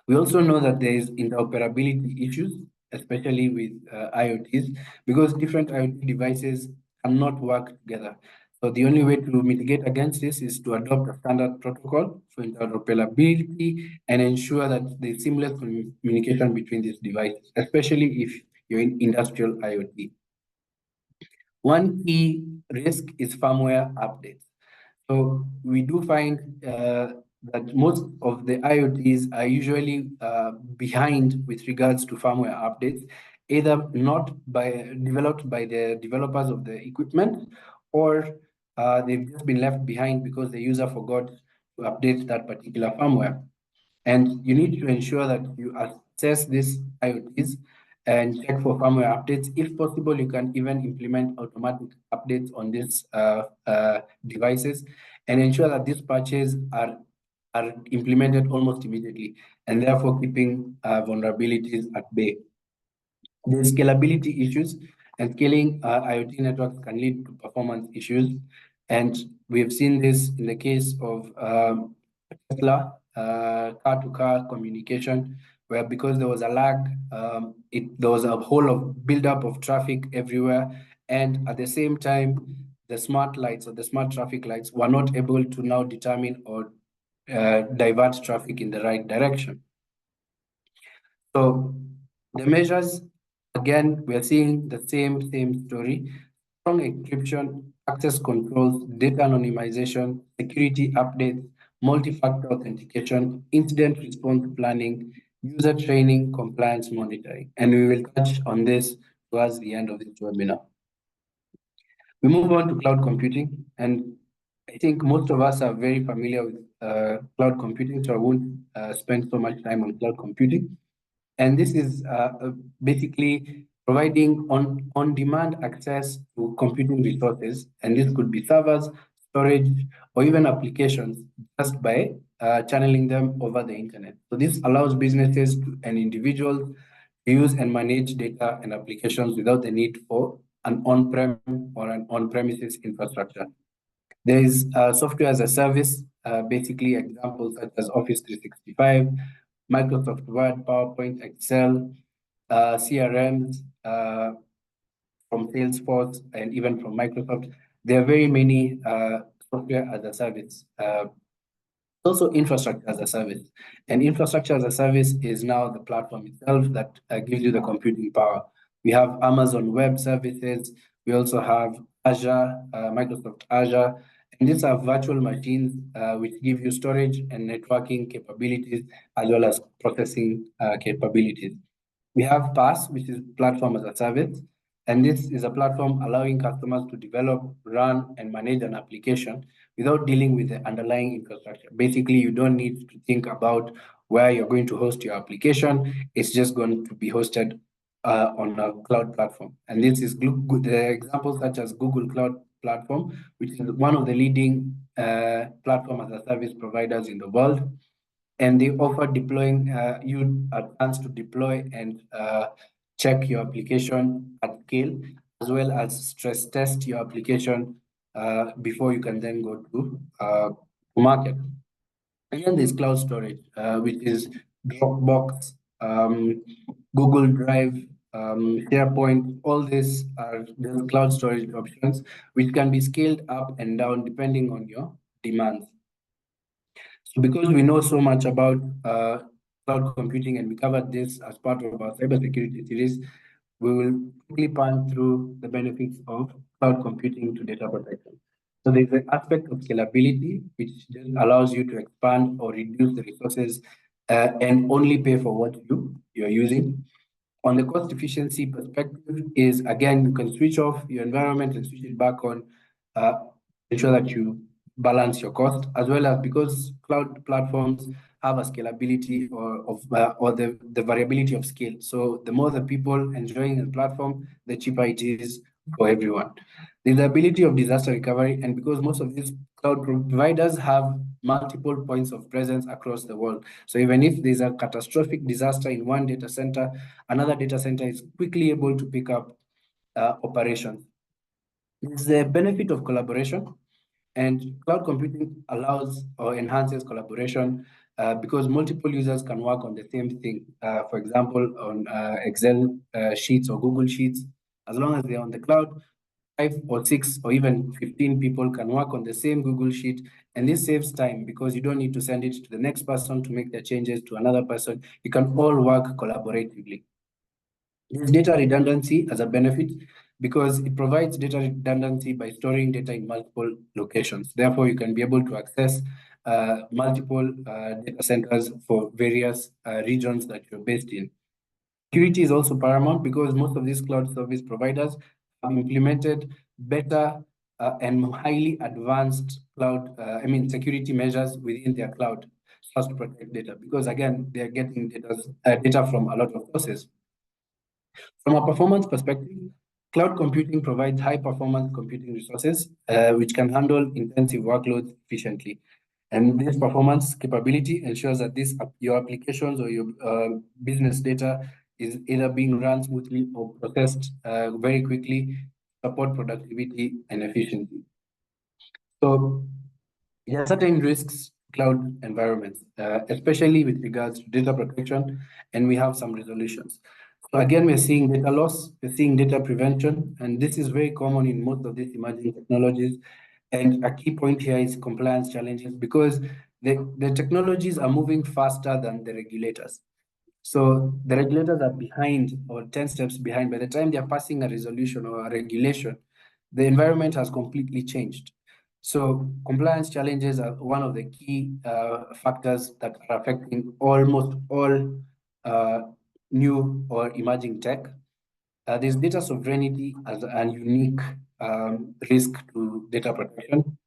We also know that there is interoperability issues, especially with IoTs, because different IoT devices cannot work together. So the only way to mitigate against this is to adopt a standard protocol for interoperability and ensure that there's seamless communication between these devices, especially if you're in industrial IoT. One key risk is firmware updates. So we do find that most of the IoTs are usually behind with regards to firmware updates, either not developed by the developers of the equipment, or they've just been left behind because the user forgot to update that particular firmware. And you need to ensure that you assess these IoTs and check for firmware updates. If possible, you can even implement automatic updates on these devices and ensure that these patches are implemented almost immediately, and therefore keeping vulnerabilities at bay. The scalability issues, and scaling IoT networks can lead to performance issues. And we have seen this in the case of Tesla, car-to-car communication, where because there was a lag, there was a whole of buildup of traffic everywhere. And at the same time, the smart lights or the smart traffic lights were not able to now determine or divert traffic in the right direction. So the measures, again, we are seeing the same story: strong encryption, access controls, data anonymization, security updates, multi-factor authentication, incident response planning, user training, compliance monitoring. And we will touch on this towards the end of this webinar. We move on to cloud computing, and I think most of us are very familiar with cloud computing, so I won't spend so much time on cloud computing. And this is basically providing on-demand access to computing resources, and this could be servers, storage, or even applications, just by channeling them over the internet. So this allows businesses and individuals to use and manage data and applications without the need for an on-prem or an on-premises infrastructure. There is software as a service, basically examples such as Office 365, Microsoft Word, PowerPoint, Excel, CRMs from Salesforce, and even from Microsoft. There are very many software as a service. Also infrastructure as a service. And infrastructure as a service is now the platform itself that gives you the computing power. We have Amazon Web Services. We also have Azure, Microsoft Azure. And these are virtual machines which give you storage and networking capabilities as well as processing capabilities. We have PaaS, which is platform as a service. And this is a platform allowing customers to develop, run, and manage an application without dealing with the underlying infrastructure. Basically, you don't need to think about where you're going to host your application. It's just going to be hosted on a cloud platform. And this is the examples such as Google Cloud Platform, which is one of the leading platform as a service providers in the world. And they offer deploying you a chance to deploy and check your application at scale, as well as stress test your application before you can then go to market. And then there's cloud storage, which is Dropbox, Google Drive, SharePoint. All these are the cloud storage options, which can be scaled up and down depending on your demands. So because we know so much about cloud computing, and we covered this as part of our cybersecurity series, we will quickly pan through the benefits of cloud computing to data protection. So there's an aspect of scalability, which just allows you to expand or reduce the resources and only pay for what you're using. On the cost efficiency perspective is, again, you can switch off your environment and switch it back on, ensure that you balance your cost, as well as because cloud platforms have a scalability or the variability of scale. So the more the people enjoying the platform, the cheaper it is for everyone. There's the ability of disaster recovery, and because most of these cloud providers have multiple points of presence across the world. So even if there's a catastrophic disaster in one data center, another data center is quickly able to pick up operations. There's the benefit of collaboration, and cloud computing allows or enhances collaboration because multiple users can work on the same thing. For example, on Excel sheets or Google Sheets, as long as they're on the cloud, 5 or 6 or even 15 people can work on the same Google Sheet. And this saves time because you don't need to send it to the next person to make the changes to another person. You can all work collaboratively. There's data redundancy as a benefit because it provides data redundancy by storing data in multiple locations. Therefore, you can be able to access multiple data centers for various regions that you're based in. Security is also paramount because most of these cloud service providers have implemented better and highly advanced cloud, security measures within their cloud so as to protect data, because again, they're getting data from a lot of sources. From a performance perspective, cloud computing provides high performance computing resources, which can handle intensive workloads efficiently. And this performance capability ensures that your applications or your business data is either being run smoothly or processed very quickly, support productivity and efficiency. So there are certain risks cloud environments, especially with regards to data protection, and we have some resolutions. So again, we're seeing data loss, we're seeing data prevention, and this is very common in most of these emerging technologies. And a key point here is compliance challenges, because the technologies are moving faster than the regulators. So the regulators are behind, or 10 steps behind. By the time they're passing a resolution or a regulation, the environment has completely changed. So compliance challenges are one of the key factors that are affecting almost all new or emerging tech. There's data sovereignty as a unique risk to data protection,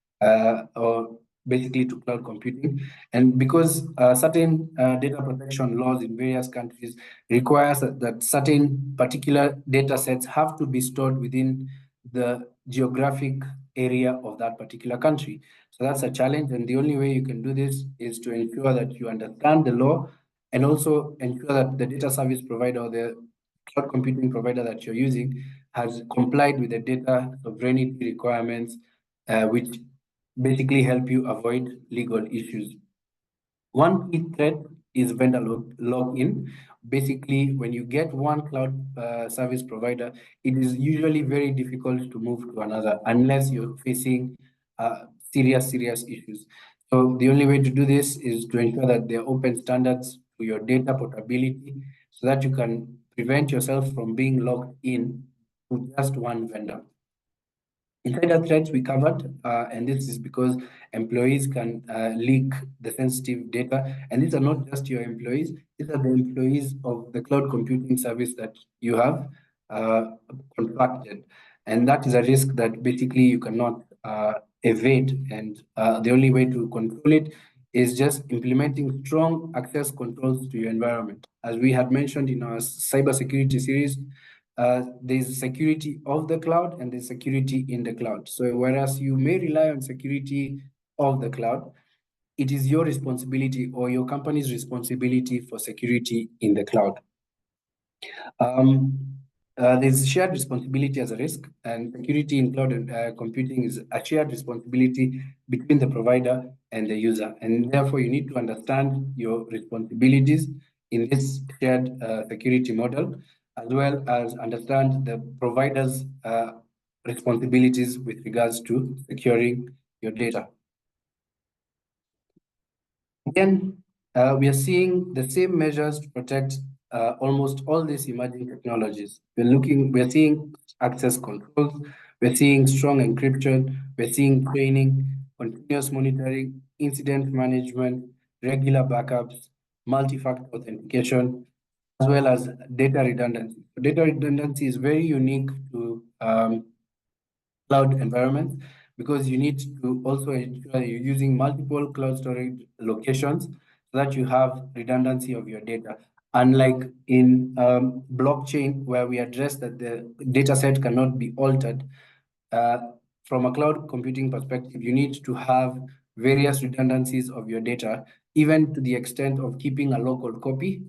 or basically to cloud computing. And because certain data protection laws in various countries requires that certain particular data sets have to be stored within the geographic area of that particular country. So that's a challenge, and the only way you can do this is to ensure that you understand the law, and also ensure that the data service provider or the cloud computing provider that you're using has complied with the data sovereignty requirements, which basically help you avoid legal issues. One key threat is vendor lock-in. Basically, when you get one cloud service provider, it is usually very difficult to move to another unless you're facing serious issues. So the only way to do this is to ensure that there are open standards to your data portability, so that you can prevent yourself from being locked in to just one vendor. Insider threats we covered, and this is because employees can leak the sensitive data. And these are not just your employees, these are the employees of the cloud computing service that you have contracted. And that is a risk that basically you cannot evade. And the only way to control it is just implementing strong access controls to your environment. As we had mentioned in our cybersecurity series, there's security of the cloud and there's security in the cloud. So whereas you may rely on security of the cloud, it is your responsibility or your company's responsibility for security in the cloud. There's shared responsibility as a risk, and security in cloud computing is a shared responsibility between the provider and the user. And therefore, you need to understand your responsibilities in this shared security model, as well as understand the provider's responsibilities with regards to securing your data. Again, we are seeing the same measures to protect almost all these emerging technologies. We're seeing access controls, we're seeing strong encryption, we're seeing training, continuous monitoring, incident management, regular backups, multi-factor authentication, as well as data redundancy. Data redundancy is very unique to cloud environments, because you need to also ensure you're using multiple cloud storage locations so that you have redundancy of your data. Unlike in blockchain, where we address that the data set cannot be altered, from a cloud computing perspective, you need to have various redundancies of your data, even to the extent of keeping a local copy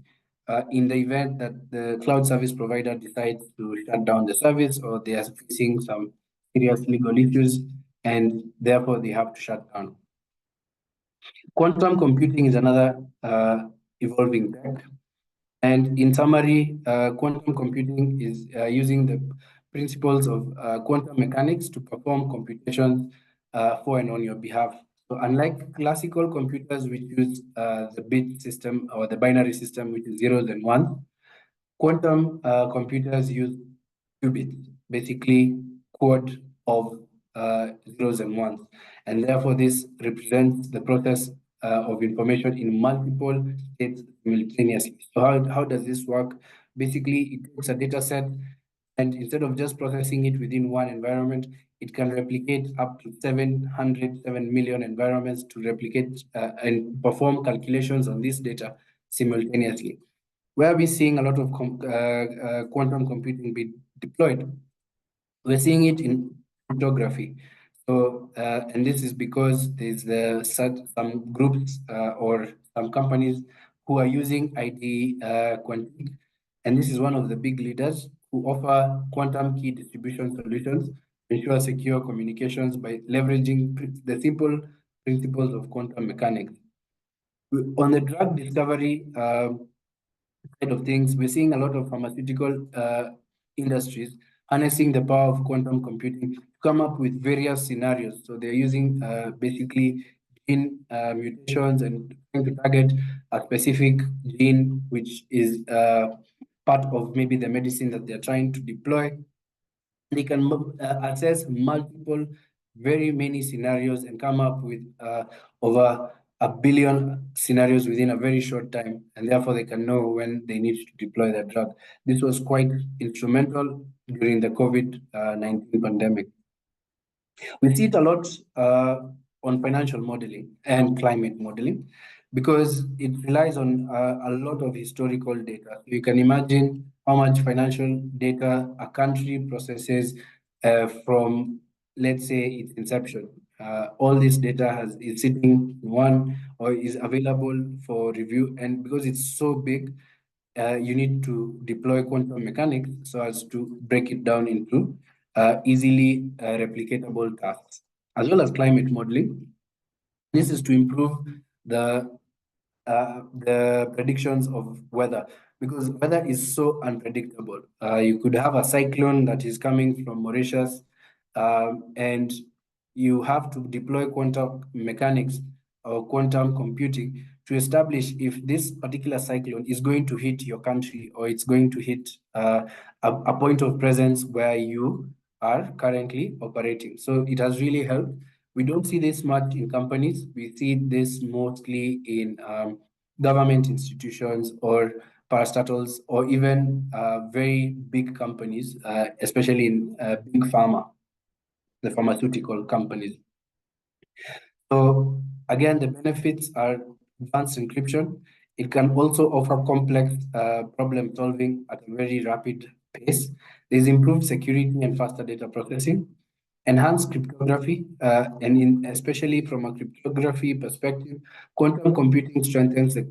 in the event that the cloud service provider decides to shut down the service, or they are facing some serious legal issues, and therefore they have to shut down. Quantum computing is another evolving tech. And in summary, quantum computing is using the principles of quantum mechanics to perform computations for and on your behalf. So unlike classical computers, which use the bit system or the binary system, which is zeros and ones, quantum computers use qubits, basically code of zeros and ones. And therefore, this represents the process of information in multiple states simultaneously. So how does this work? Basically, it takes a data set, and instead of just processing it within one environment, it can replicate up to 707 million environments to replicate and perform calculations on this data simultaneously. Where are we seeing a lot of quantum computing be deployed? We're seeing it in cryptography. So, and this is because there's some groups or some companies who are using ID Quantic, and this is one of the big leaders who offer quantum key distribution solutions to ensure secure communications by leveraging the simple principles of quantum mechanics. On the drug discovery side of things, we're seeing a lot of pharmaceutical industries harnessing the power of quantum computing to come up with various scenarios. So they're using basically gene mutations and trying to target a specific gene, which is part of maybe the medicine that they're trying to deploy. They can assess multiple, very many scenarios and come up with over 1 billion scenarios within a very short time, and therefore they can know when they need to deploy their drug. This was quite instrumental during the COVID-19 pandemic. We see it a lot on financial modeling and climate modeling because it relies on a lot of historical data. You can imagine how much financial data a country processes from, let's say, its inception. All this data is sitting in one or is available for review, and because it's so big, you need to deploy quantum mechanics so as to break it down into easily replicatable tasks, as well as climate modeling. This is to improve the predictions of weather, because weather is so unpredictable. You could have a cyclone that is coming from Mauritius, and you have to deploy quantum mechanics or quantum computing to establish if this particular cyclone is going to hit your country or it's going to hit a point of presence where you are currently operating. So it has really helped. We don't see this much in companies. We see this mostly in government institutions or parastatals, or even very big companies, especially in big pharma, the pharmaceutical companies. So again, the benefits are advanced encryption. It can also offer complex problem solving at a very rapid pace. There's improved security and faster data processing, enhanced cryptography, and especially from a cryptography perspective, quantum computing strengthens the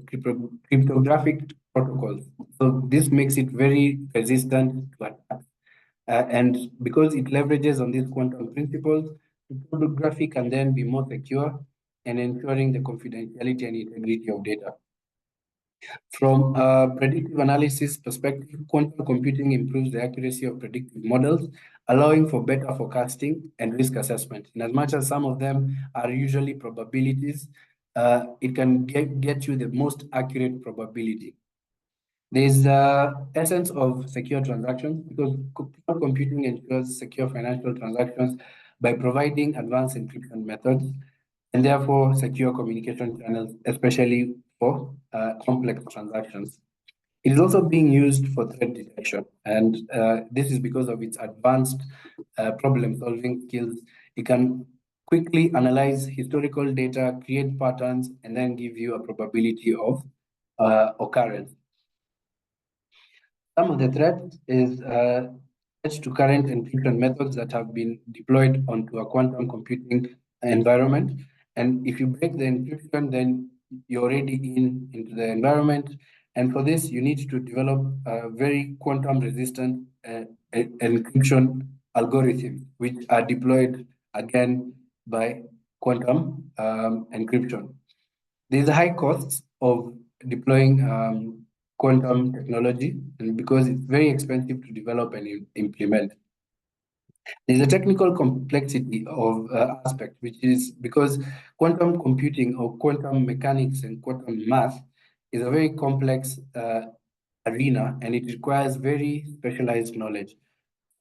cryptographic protocols. So this makes it very resistant to attacks. And because it leverages on these quantum principles, cryptography can then be more secure and ensuring the confidentiality and integrity of data. From a predictive analysis perspective, quantum computing improves the accuracy of predictive models, allowing for better forecasting and risk assessment. And as much as some of them are usually probabilities, it can get you the most accurate probability. There's the essence of secure transactions, because cloud computing ensures secure financial transactions by providing advanced encryption methods and therefore secure communication channels, especially for complex transactions. It is also being used for threat detection, and this is because of its advanced problem-solving skills. It can quickly analyze historical data, create patterns, and then give you a probability of occurrence. Some of the threats is to current encryption methods that have been deployed onto a quantum computing environment. And if you break the encryption, then you're already into the environment. And for this, you need to develop a very quantum resistant encryption algorithms, which are deployed again by quantum encryption. There's a high cost of deploying quantum technology, and because it's very expensive to develop and implement. There's a technical complexity of aspect, which is because quantum computing or quantum mechanics and quantum math is a very complex arena, and it requires very specialized knowledge.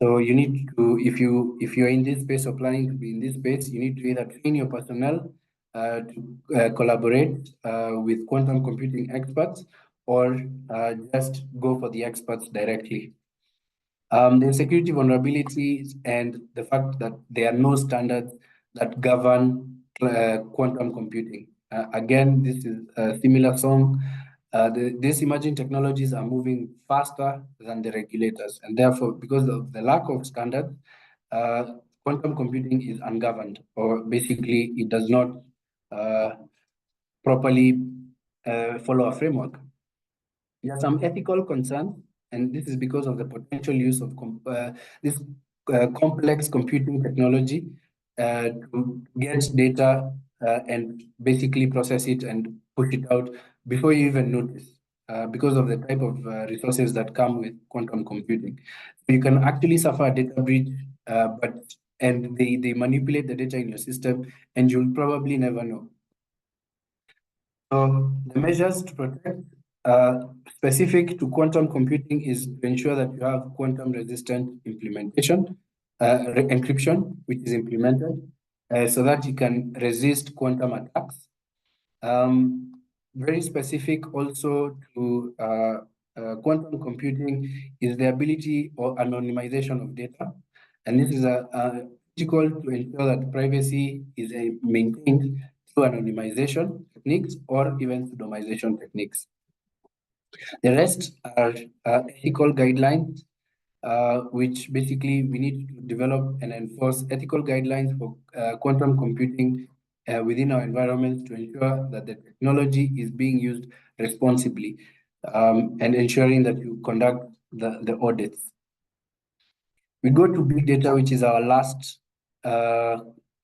So you need to, if you're in this space or planning to be in this space, you need to either train your personnel to collaborate with quantum computing experts, or just go for the experts directly. The security vulnerabilities and the fact that there are no standards that govern quantum computing. Again, this is a similar song. These emerging technologies are moving faster than the regulators, and therefore, because of the lack of standards, quantum computing is ungoverned, or basically it does not properly follow a framework. There are some ethical concerns, and this is because of the potential use of this complex computing technology to get data and basically process it and push it out before you even notice. because of the type of resources that come with quantum computing. You can actually suffer a data breach, and they manipulate the data in your system, and you'll probably never know. So the measures to protect specific to quantum computing is to ensure that you have quantum resistant implementation, encryption, which is implemented so that you can resist quantum attacks. Very specific also to quantum computing is the ability or anonymization of data. And this is critical to ensure that privacy is maintained through anonymization techniques or even pseudonymization techniques. The rest are ethical guidelines, which basically we need to develop and enforce ethical guidelines for quantum computing within our environments to ensure that the technology is being used responsibly and ensuring that you conduct the audits. We go to big data, which is our last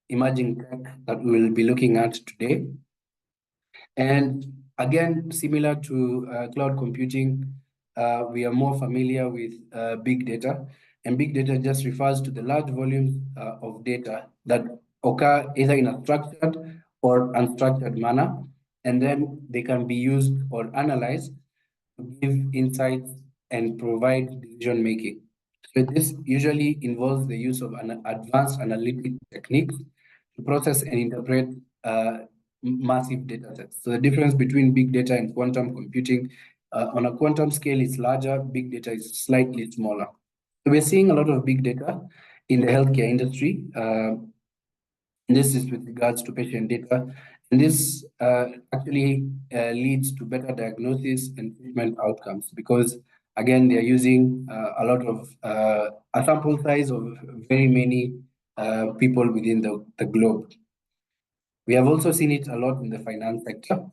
emerging tech that we will be looking at today. And again, similar to cloud computing, we are more familiar with big data. And big data just refers to the large volumes of data that occur either in a structured or unstructured manner. And then they can be used or analyzed to give insights and provide decision making. So this usually involves the use of an advanced analytic techniques to process and interpret massive data sets. So the difference between big data and quantum computing, on a quantum scale, is larger, big data is slightly smaller. So we're seeing a lot of big data in the healthcare industry. This is with regards to patient data. And this actually leads to better diagnosis and treatment outcomes because, again, they're using a lot of a sample size of very many people within the globe. We have also seen it a lot in the finance sector.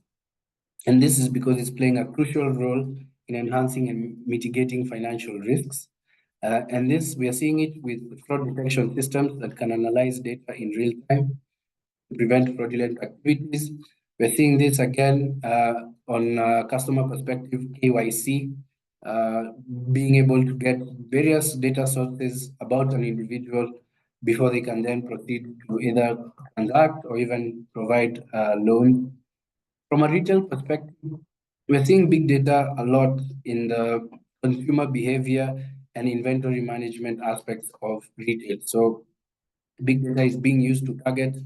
And this is because it's playing a crucial role in enhancing and mitigating financial risks. And this, we are seeing it with fraud detection systems that can analyze data in real time to prevent fraudulent activities. We're seeing this again on customer perspective, KYC, being able to get various data sources about an individual before they can then proceed to either transact or even provide loans. From a retail perspective, we're seeing big data a lot in the consumer behavior and inventory management aspects of retail. So big data is being used to target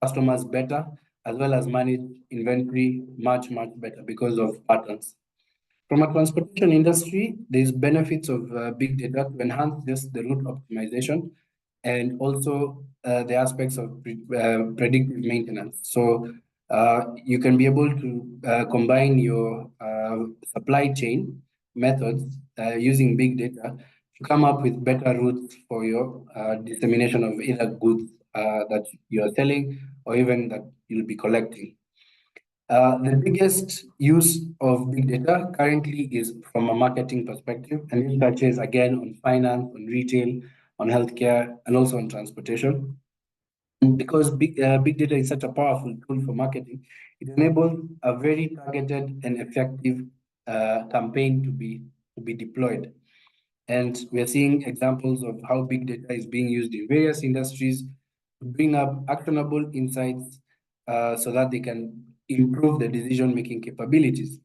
customers better, as well as manage inventory much better because of patterns. From a transportation industry, there's benefits of big data to enhance just the route optimization and also the aspects of predictive maintenance. So you can be able to combine your supply chain methods using big data to come up with better routes for your dissemination of either goods that you're selling or even that you'll be collecting. The biggest use of big data currently is from a marketing perspective, and it touches again on finance, on retail, on healthcare, and also on transportation. Because big data is such a powerful tool for marketing, it enables a very targeted and effective campaign to be deployed. And we are seeing examples of how big data is being used in various industries to bring up actionable insights so that they can improve the decision-making capabilities.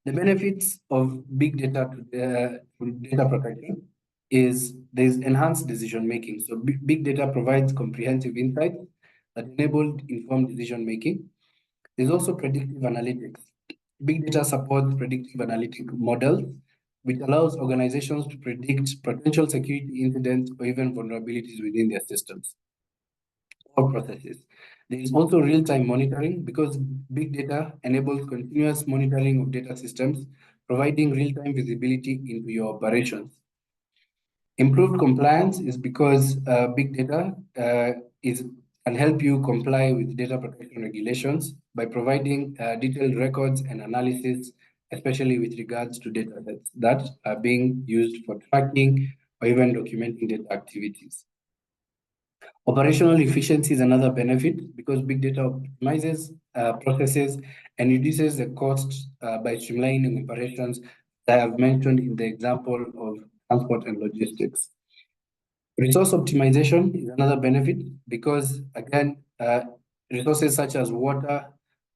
The benefits of big data to data protection is there's enhanced decision-making. So big data provides comprehensive insights that enable informed decision-making. There's also predictive analytics. Big data supports predictive analytic models, which allows organizations to predict potential security incidents or even vulnerabilities within their systems or processes. There is also real-time monitoring because big data enables continuous monitoring of data systems, providing real-time visibility into your operations. Improved compliance is because big data can help you comply with data protection regulations by providing detailed records and analysis, especially with regards to data sets that are being used for tracking or even documenting data activities. Operational efficiency is another benefit because big data optimizes processes and reduces the costs by streamlining operations that I have mentioned in the example of transport and logistics. Resource optimization is another benefit because, again, resources such as water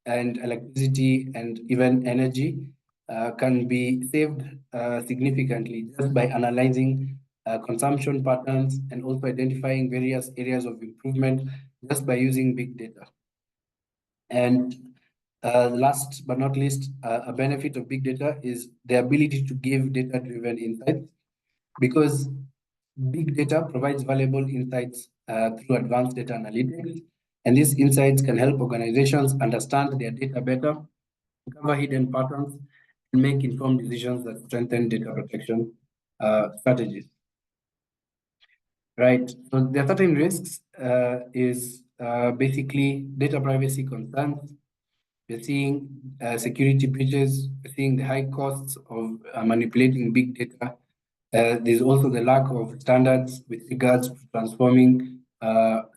and electricity and even energy can be saved significantly just by analyzing consumption patterns and also identifying various areas of improvement just by using big data. And last but not least, a benefit of big data is the ability to give data-driven insights because big data provides valuable insights through advanced data analytics. And these insights can help organizations understand their data better, uncover hidden patterns, and make informed decisions that strengthen data protection strategies. Right. So there are certain risks is basically data privacy concerns. We're seeing security breaches, we're seeing the high costs of manipulating big data. There's also the lack of standards with regards to transforming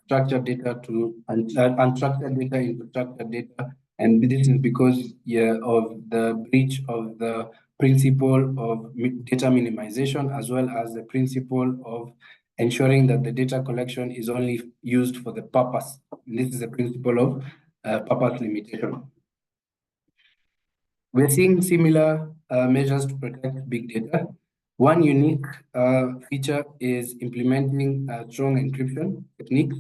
structured data to unstructured data into structured data. And this is because of the breach of the principle of data minimization, as well as the principle of ensuring that the data collection is only used for the purpose. And this is the principle of purpose limitation. We're seeing similar measures to protect big data. One unique feature is implementing strong encryption techniques,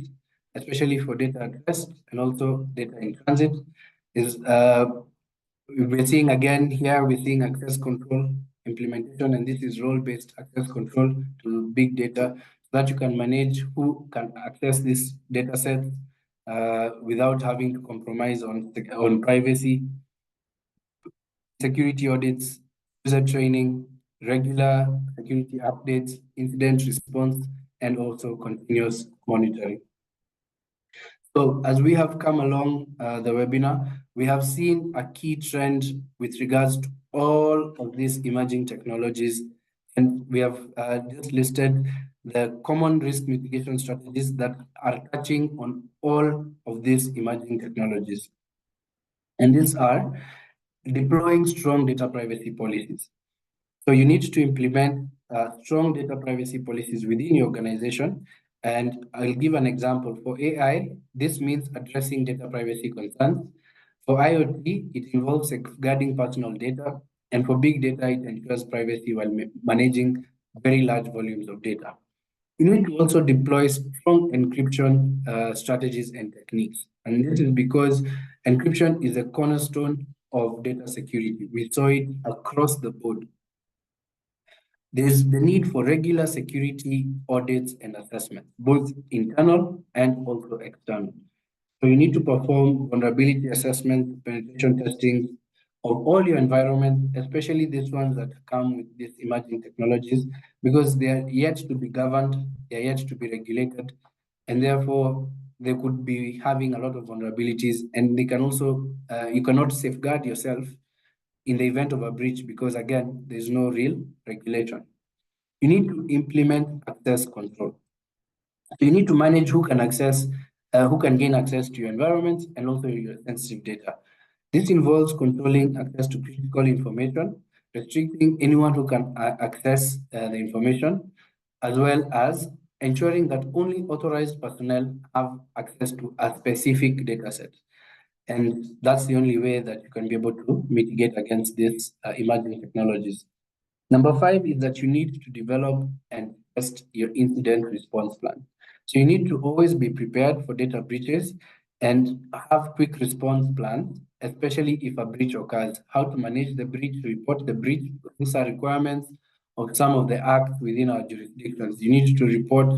especially for data at rest and also data in transit. We're seeing again here, we're seeing access control implementation, and this is role-based access control to big data so that you can manage who can access this data set without having to compromise on privacy. Security audits, user training, regular security updates, incident response, and also continuous monitoring. So as we have come along the webinar, we have seen a key trend with regards to all of these emerging technologies, and we have just listed the common risk mitigation strategies that are touching on all of these emerging technologies. And these are deploying strong data privacy policies. So you need to implement strong data privacy policies within your organization. And I'll give an example. For AI, this means addressing data privacy concerns. For IoT, it involves safeguarding personal data. And for big data, it ensures privacy while managing very large volumes of data. You need to also deploy strong encryption strategies and techniques. And this is because encryption is a cornerstone of data security. We saw it across the board. There's the need for regular security audits and assessments, both internal and also external. So you need to perform vulnerability assessments, penetration testing of all your environment, especially these ones that come with these emerging technologies, because they are yet to be governed, they are yet to be regulated, and therefore they could be having a lot of vulnerabilities, and they can also, you cannot safeguard yourself in the event of a breach because, again, there's no real regulation. You need to implement access control. So you need to manage who can access, who can gain access to your environment and also your sensitive data. This involves controlling access to critical information, restricting anyone who can access the information, as well as ensuring that only authorized personnel have access to a specific data set. And that's the only way that you can be able to mitigate against these emerging technologies. Number 5 is that you need to develop and test your incident response plan. So you need to always be prepared for data breaches and have quick response plans, especially if a breach occurs, how to manage the breach, report the breach. These are requirements of some of the acts within our jurisdictions. You need to report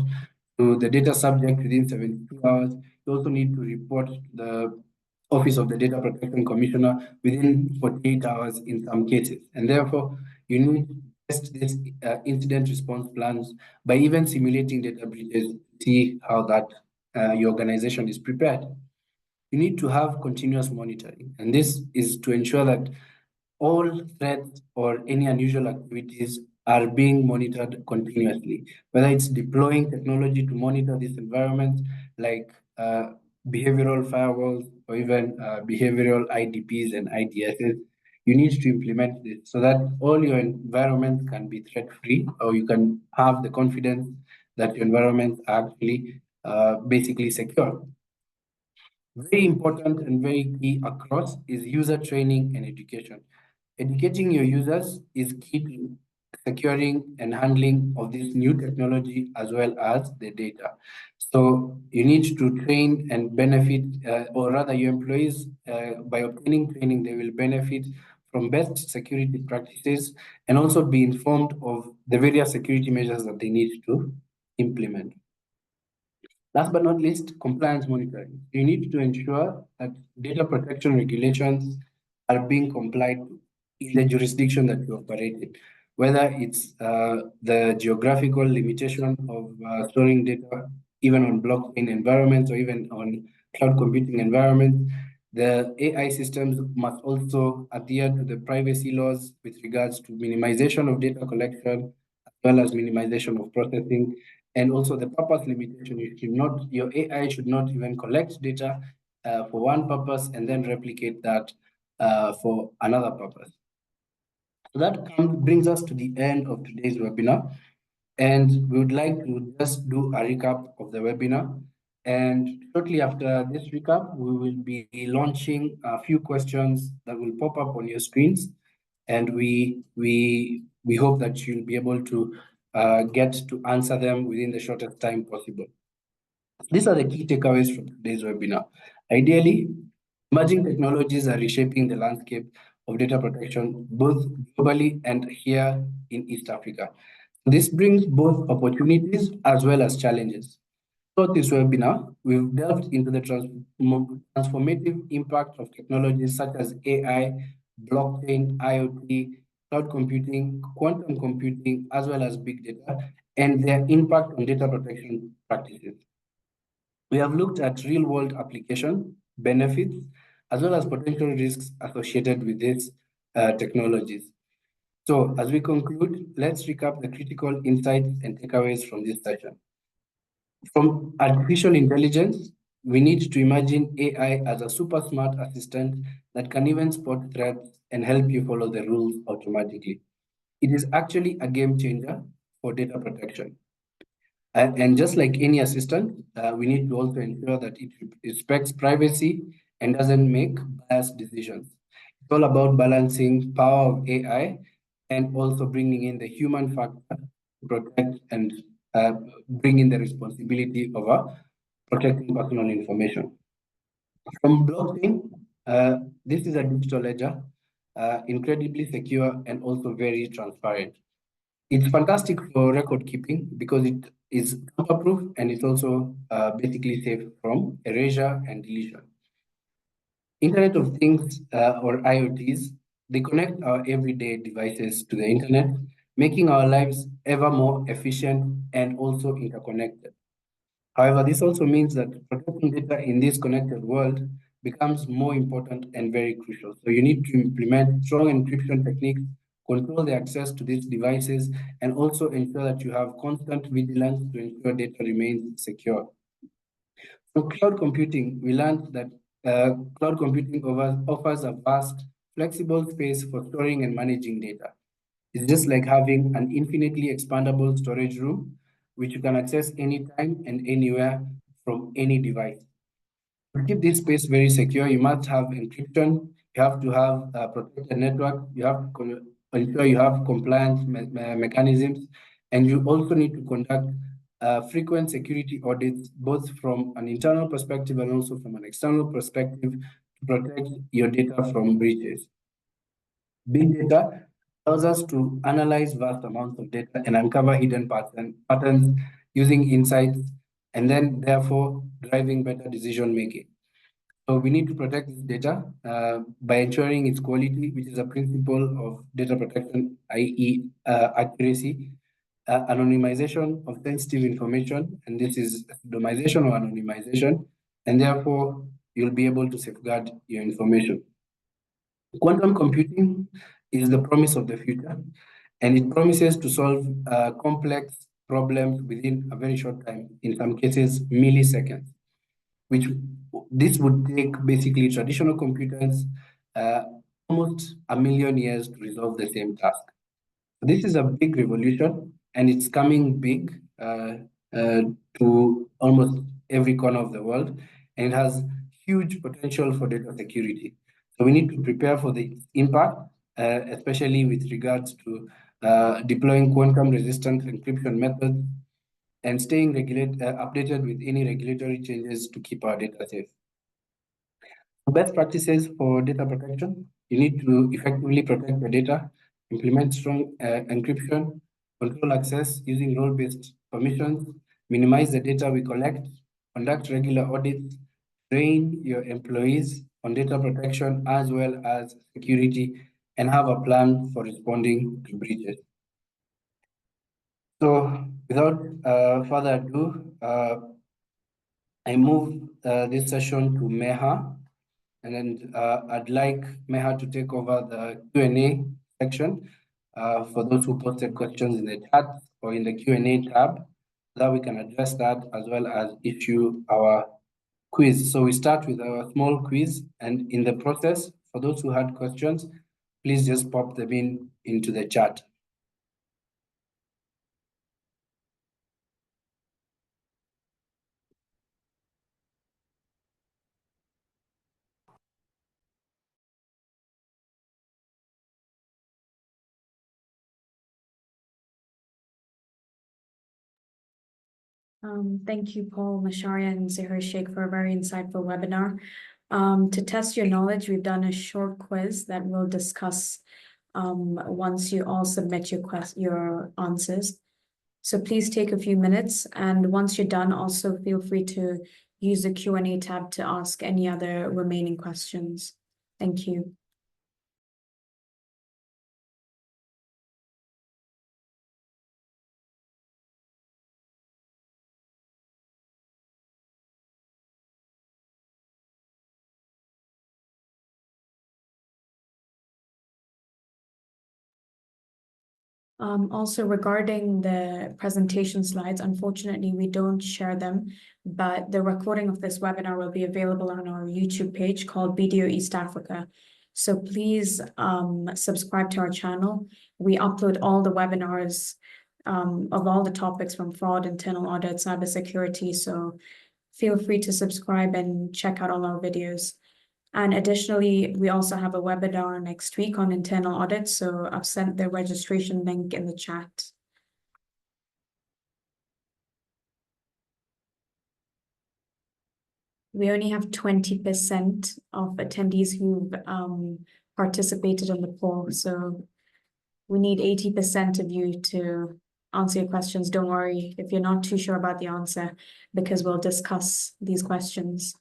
to the data subject within 72 hours. You also need to report to the Office of the Data Protection Commissioner within 48 hours in some cases. And therefore, you need to test these incident response plans by even simulating data breaches to see how that your organization is prepared. You need to have continuous monitoring, and this is to ensure that all threats or any unusual activities are being monitored continuously, whether it's deploying technology to monitor these environments, like behavioral firewalls or even behavioral IDPs and IDSs. You need to implement this so that all your environments can be threat-free, or you can have the confidence that your environments are actually basically secure. Very important and very key across is user training and education. Educating your users is key to securing and handling of this new technology as well as the data. So you need to train and benefit, or rather your employees, by obtaining training, they will benefit from best security practices and also be informed of the various security measures that they need to implement. Last but not least, compliance monitoring. You need to ensure that data protection regulations are being complied with in the jurisdiction that you operate in, whether it's the geographical limitation of storing data, even on blockchain environments or even on cloud computing environments. The AI systems must also adhere to the privacy laws with regards to minimization of data collection, as well as minimization of processing, and also the purpose limitation. You should not, your AI should not even collect data for one purpose and then replicate that for another purpose. So that brings us to the end of today's webinar. And we would like to just do a recap of the webinar. And shortly after this recap, we will be launching a few questions that will pop up on your screens. And we hope that you'll be able to get to answer them within the shortest time possible. These are the key takeaways from today's webinar. Ideally, emerging technologies are reshaping the landscape of data protection, both globally and here in East Africa. This brings both opportunities as well as challenges. Throughout this webinar, we've delved into the transformative impact of technologies such as AI, blockchain, IoT, cloud computing, quantum computing, as well as big data, and their impact on data protection practices. We have looked at real-world application, benefits, as well as potential risks associated with these technologies. So as we conclude, let's recap the critical insights and takeaways from this session. From artificial intelligence, we need to imagine AI as a super smart assistant that can even spot threats and help you follow the rules automatically. It is actually a game changer for data protection. And just like any assistant, we need to also ensure that it respects privacy and doesn't make biased decisions. It's all about balancing power of AI and also bringing in the human factor to protect and bring in the responsibility of protecting personal information. From blockchain, this is a digital ledger, incredibly secure and also very transparent. It's fantastic for record keeping because it is tamper-proof and it's also basically safe from erasure and deletion. Internet of Things or IoTs, they connect our everyday devices to the internet, making our lives ever more efficient and also interconnected. However, this also means that protecting data in this connected world becomes more important and very crucial. So you need to implement strong encryption techniques, control the access to these devices, and also ensure that you have constant vigilance to ensure data remains secure. For cloud computing, we learned that cloud computing offers a vast, flexible space for storing and managing data. It's just like having an infinitely expandable storage room, which you can access anytime and anywhere from any device. To keep this space very secure, you must have encryption, you have to have a protected network, you have to ensure you have compliance mechanisms, and you also need to conduct frequent security audits, both from an internal perspective and also from an external perspective, to protect your data from breaches. Big data allows us to analyze vast amounts of data and uncover hidden patterns using insights, and then therefore driving better decision making. So we need to protect this data by ensuring its quality, which is a principle of data protection, i.e. Accuracy, anonymization of sensitive information, and this is pseudonymization or anonymization, and therefore you'll be able to safeguard your information. Quantum computing is the promise of the future, and it promises to solve complex problems within a very short time, in some cases, milliseconds. which this would take basically traditional computers almost 1,000,000 years to resolve the same task. This is a big revolution, and it's coming big to almost every corner of the world, and it has huge potential for data security. So we need to prepare for the impact, especially with regards to deploying quantum-resistant encryption methods and staying updated with any regulatory changes to keep our data safe. Best practices for data protection: you need to effectively protect the data, implement strong encryption, control access using role-based permissions, minimize the data we collect, conduct regular audits, train your employees on data protection as well as security, and have a plan for responding to breaches. So without further ado, I move this session to Meha, and then I'd like Meha to take over the Q&A section for those who posted questions in the chat or in the Q&A tab, so that we can address that as well as issue our quiz. So we start with our small quiz, and in the process, for those who had questions, please just pop them into the chat. Thank you, Paul, Masharia, and Zahir Sheikh for a very insightful webinar. To test your knowledge, we've done a short quiz that we'll discuss once you all submit your answers. So please take a few minutes, and once you're done, also feel free to use the Q&A tab to ask any other remaining questions. Thank you. Also regarding the presentation slides, unfortunately, we don't share them, but the recording of this webinar will be available on our YouTube page called BDO East Africa. So please subscribe to our channel. We upload all the webinars of all the topics from fraud, internal audit, cybersecurity. So feel free to subscribe and check out all our videos. And additionally, we also have a webinar next week on internal audit. So I've sent the registration link in the chat. We only have 20% of attendees who've participated on the poll. So we need 80% of you to answer your questions. Don't worry if you're not too sure about the answer, because we'll discuss these questions.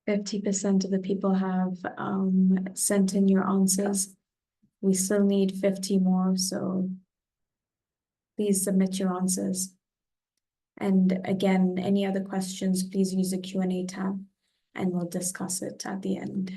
%50 of the people have sent in your answers. We still need 50 more, so please submit your answers. And again, any other questions, please use the Q&A tab and we'll discuss it at the end.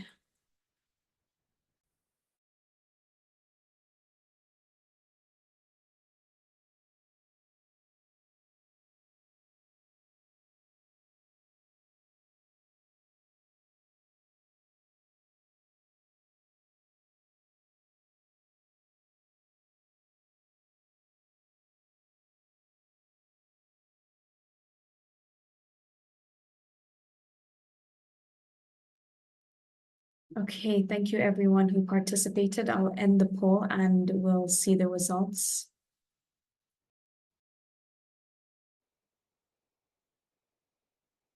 Okay, thank you everyone who participated. I'll end the poll and we'll see the results.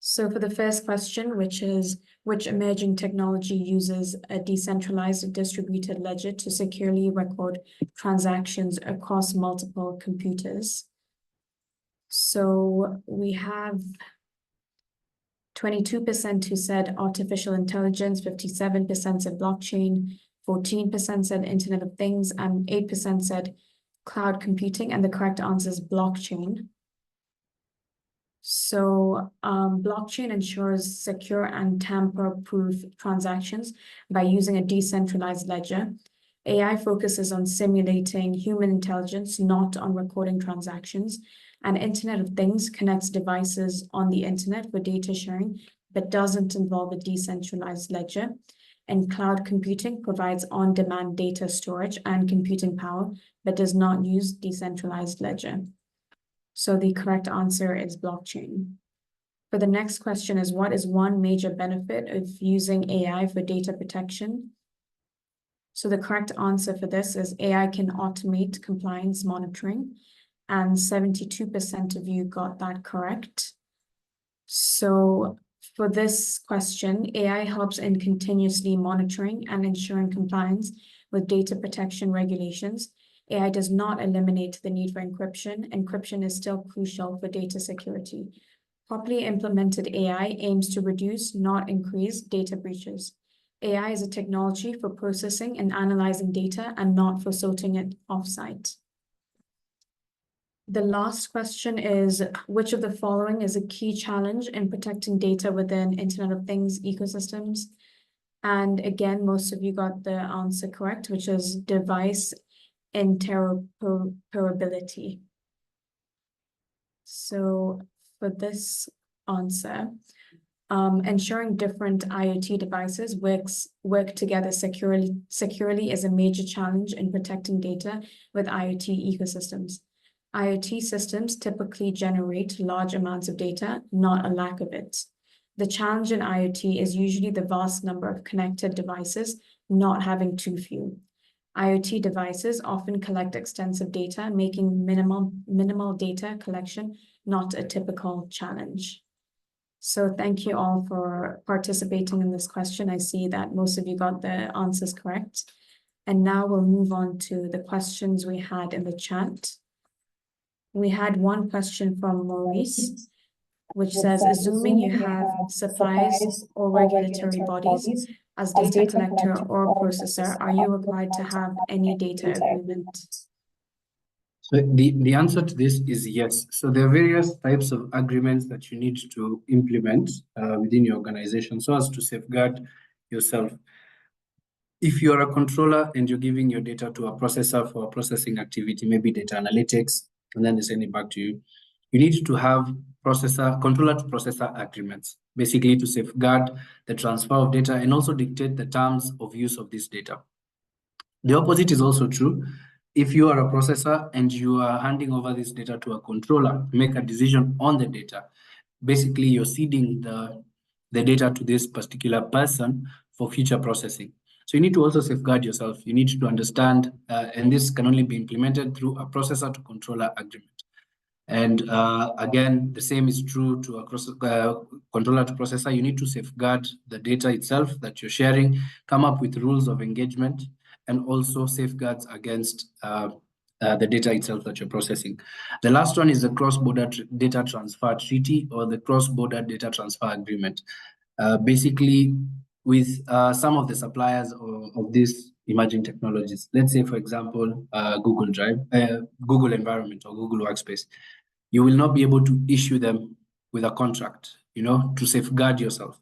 So for the first question, which is, which emerging technology uses a decentralized distributed ledger to securely record transactions across multiple computers? So we have 22% who said artificial intelligence, 57% said blockchain, 14% said Internet of Things, and 8% said cloud computing, and the correct answer is blockchain. So blockchain ensures secure and tamper-proof transactions by using a decentralized ledger. AI focuses on simulating human intelligence, not on recording transactions. And Internet of Things connects devices on the internet for data sharing, but doesn't involve a decentralized ledger. And cloud computing provides on-demand data storage and computing power, but does not use decentralized ledger. So the correct answer is blockchain. For the next question is, what is one major benefit of using AI for data protection? So the correct answer for this is AI can automate compliance monitoring, and 72% of you got that correct. So for this question, AI helps in continuously monitoring and ensuring compliance with data protection regulations. AI does not eliminate the need for encryption. Encryption is still crucial for data security. Properly implemented AI aims to reduce, not increase, data breaches. AI is a technology for processing and analyzing data and not for sorting it offsite. The last question is, which of the following is a key challenge in protecting data within Internet of Things ecosystems? And again, most of you got the answer correct, which is device interoperability. So for this answer, ensuring different IoT devices work together securely is a major challenge in protecting data with IoT ecosystems. IoT systems typically generate large amounts of data, not a lack of it. The challenge in IoT is usually the vast number of connected devices, not having too few. IoT devices often collect extensive data, making minimal data collection not a typical challenge. So thank you all for participating in this question. I see that most of you got the answers correct. And now we'll move on to the questions we had in the chat. We had one question from Maurice, which says, assuming you have suppliers or regulatory bodies as data collector or processor, are you required to have any data agreement? So the answer to this is yes. So there are various types of agreements that you need to implement within your organization so as to safeguard yourself. If you're a controller and you're giving your data to a processor for a processing activity, maybe data analytics, and then they send it back to you, you need to have controller to processor agreements, basically to safeguard the transfer of data and also dictate the terms of use of this data. The opposite is also true. If you are a processor and you are handing over this data to a controller to make a decision on the data, basically you're ceding the data to this particular person for future processing. So you need to also safeguard yourself. You need to understand, and this can only be implemented through a processor to controller agreement. And again, the same is true to a controller to processor. You need to safeguard the data itself that you're sharing, come up with rules of engagement, and also safeguards against the data itself that you're processing. The last one is the cross-border data transfer treaty or the cross-border data transfer agreement. Basically, with some of the suppliers of these emerging technologies, let's say, for example, Google Drive, Google Environment or Google Workspace, you will not be able to issue them with a contract, to safeguard yourself.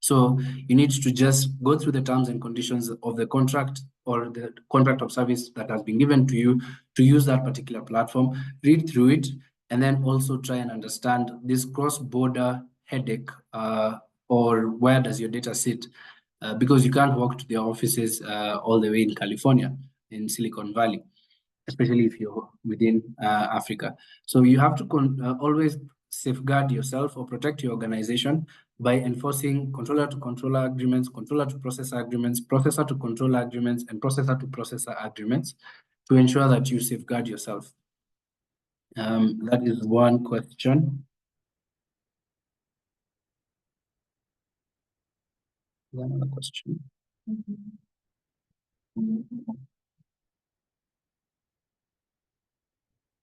So you need to just go through the terms and conditions of the contract or the contract of service that has been given to you to use that particular platform, read through it, and then also try and understand this cross-border headache or where does your data sit, because you can't walk to their offices all the way in California, in Silicon Valley, especially if you're within Africa. So you have to always safeguard yourself or protect your organization by enforcing controller-to-controller agreements, controller-to-processor agreements, processor-to-controller agreements, and processor-to-processor agreements to ensure that you safeguard yourself. That is one question. Another question.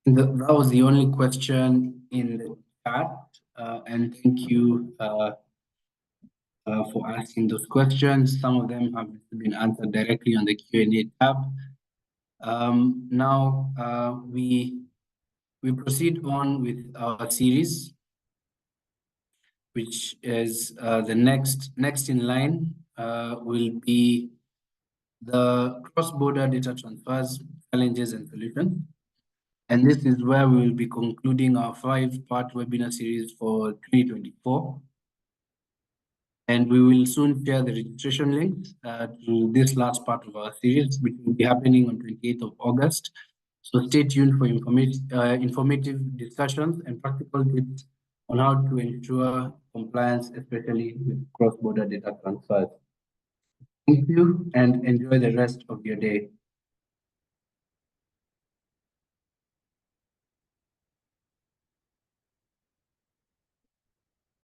That was the only question in the chat, and thank you for asking those questions. Some of them have been answered directly on the Q&A tab. Now we proceed on with our series, which is the next in line will be the cross-border data transfers, challenges and solutions. And this is where we will be concluding our 5-part webinar series for 2024. And we will soon share the registration links to this last part of our series, which will be happening on 28th of August. So stay tuned for informative discussions and practical tips on how to ensure compliance, especially with cross-border data transfers. Thank you and enjoy the rest of your day.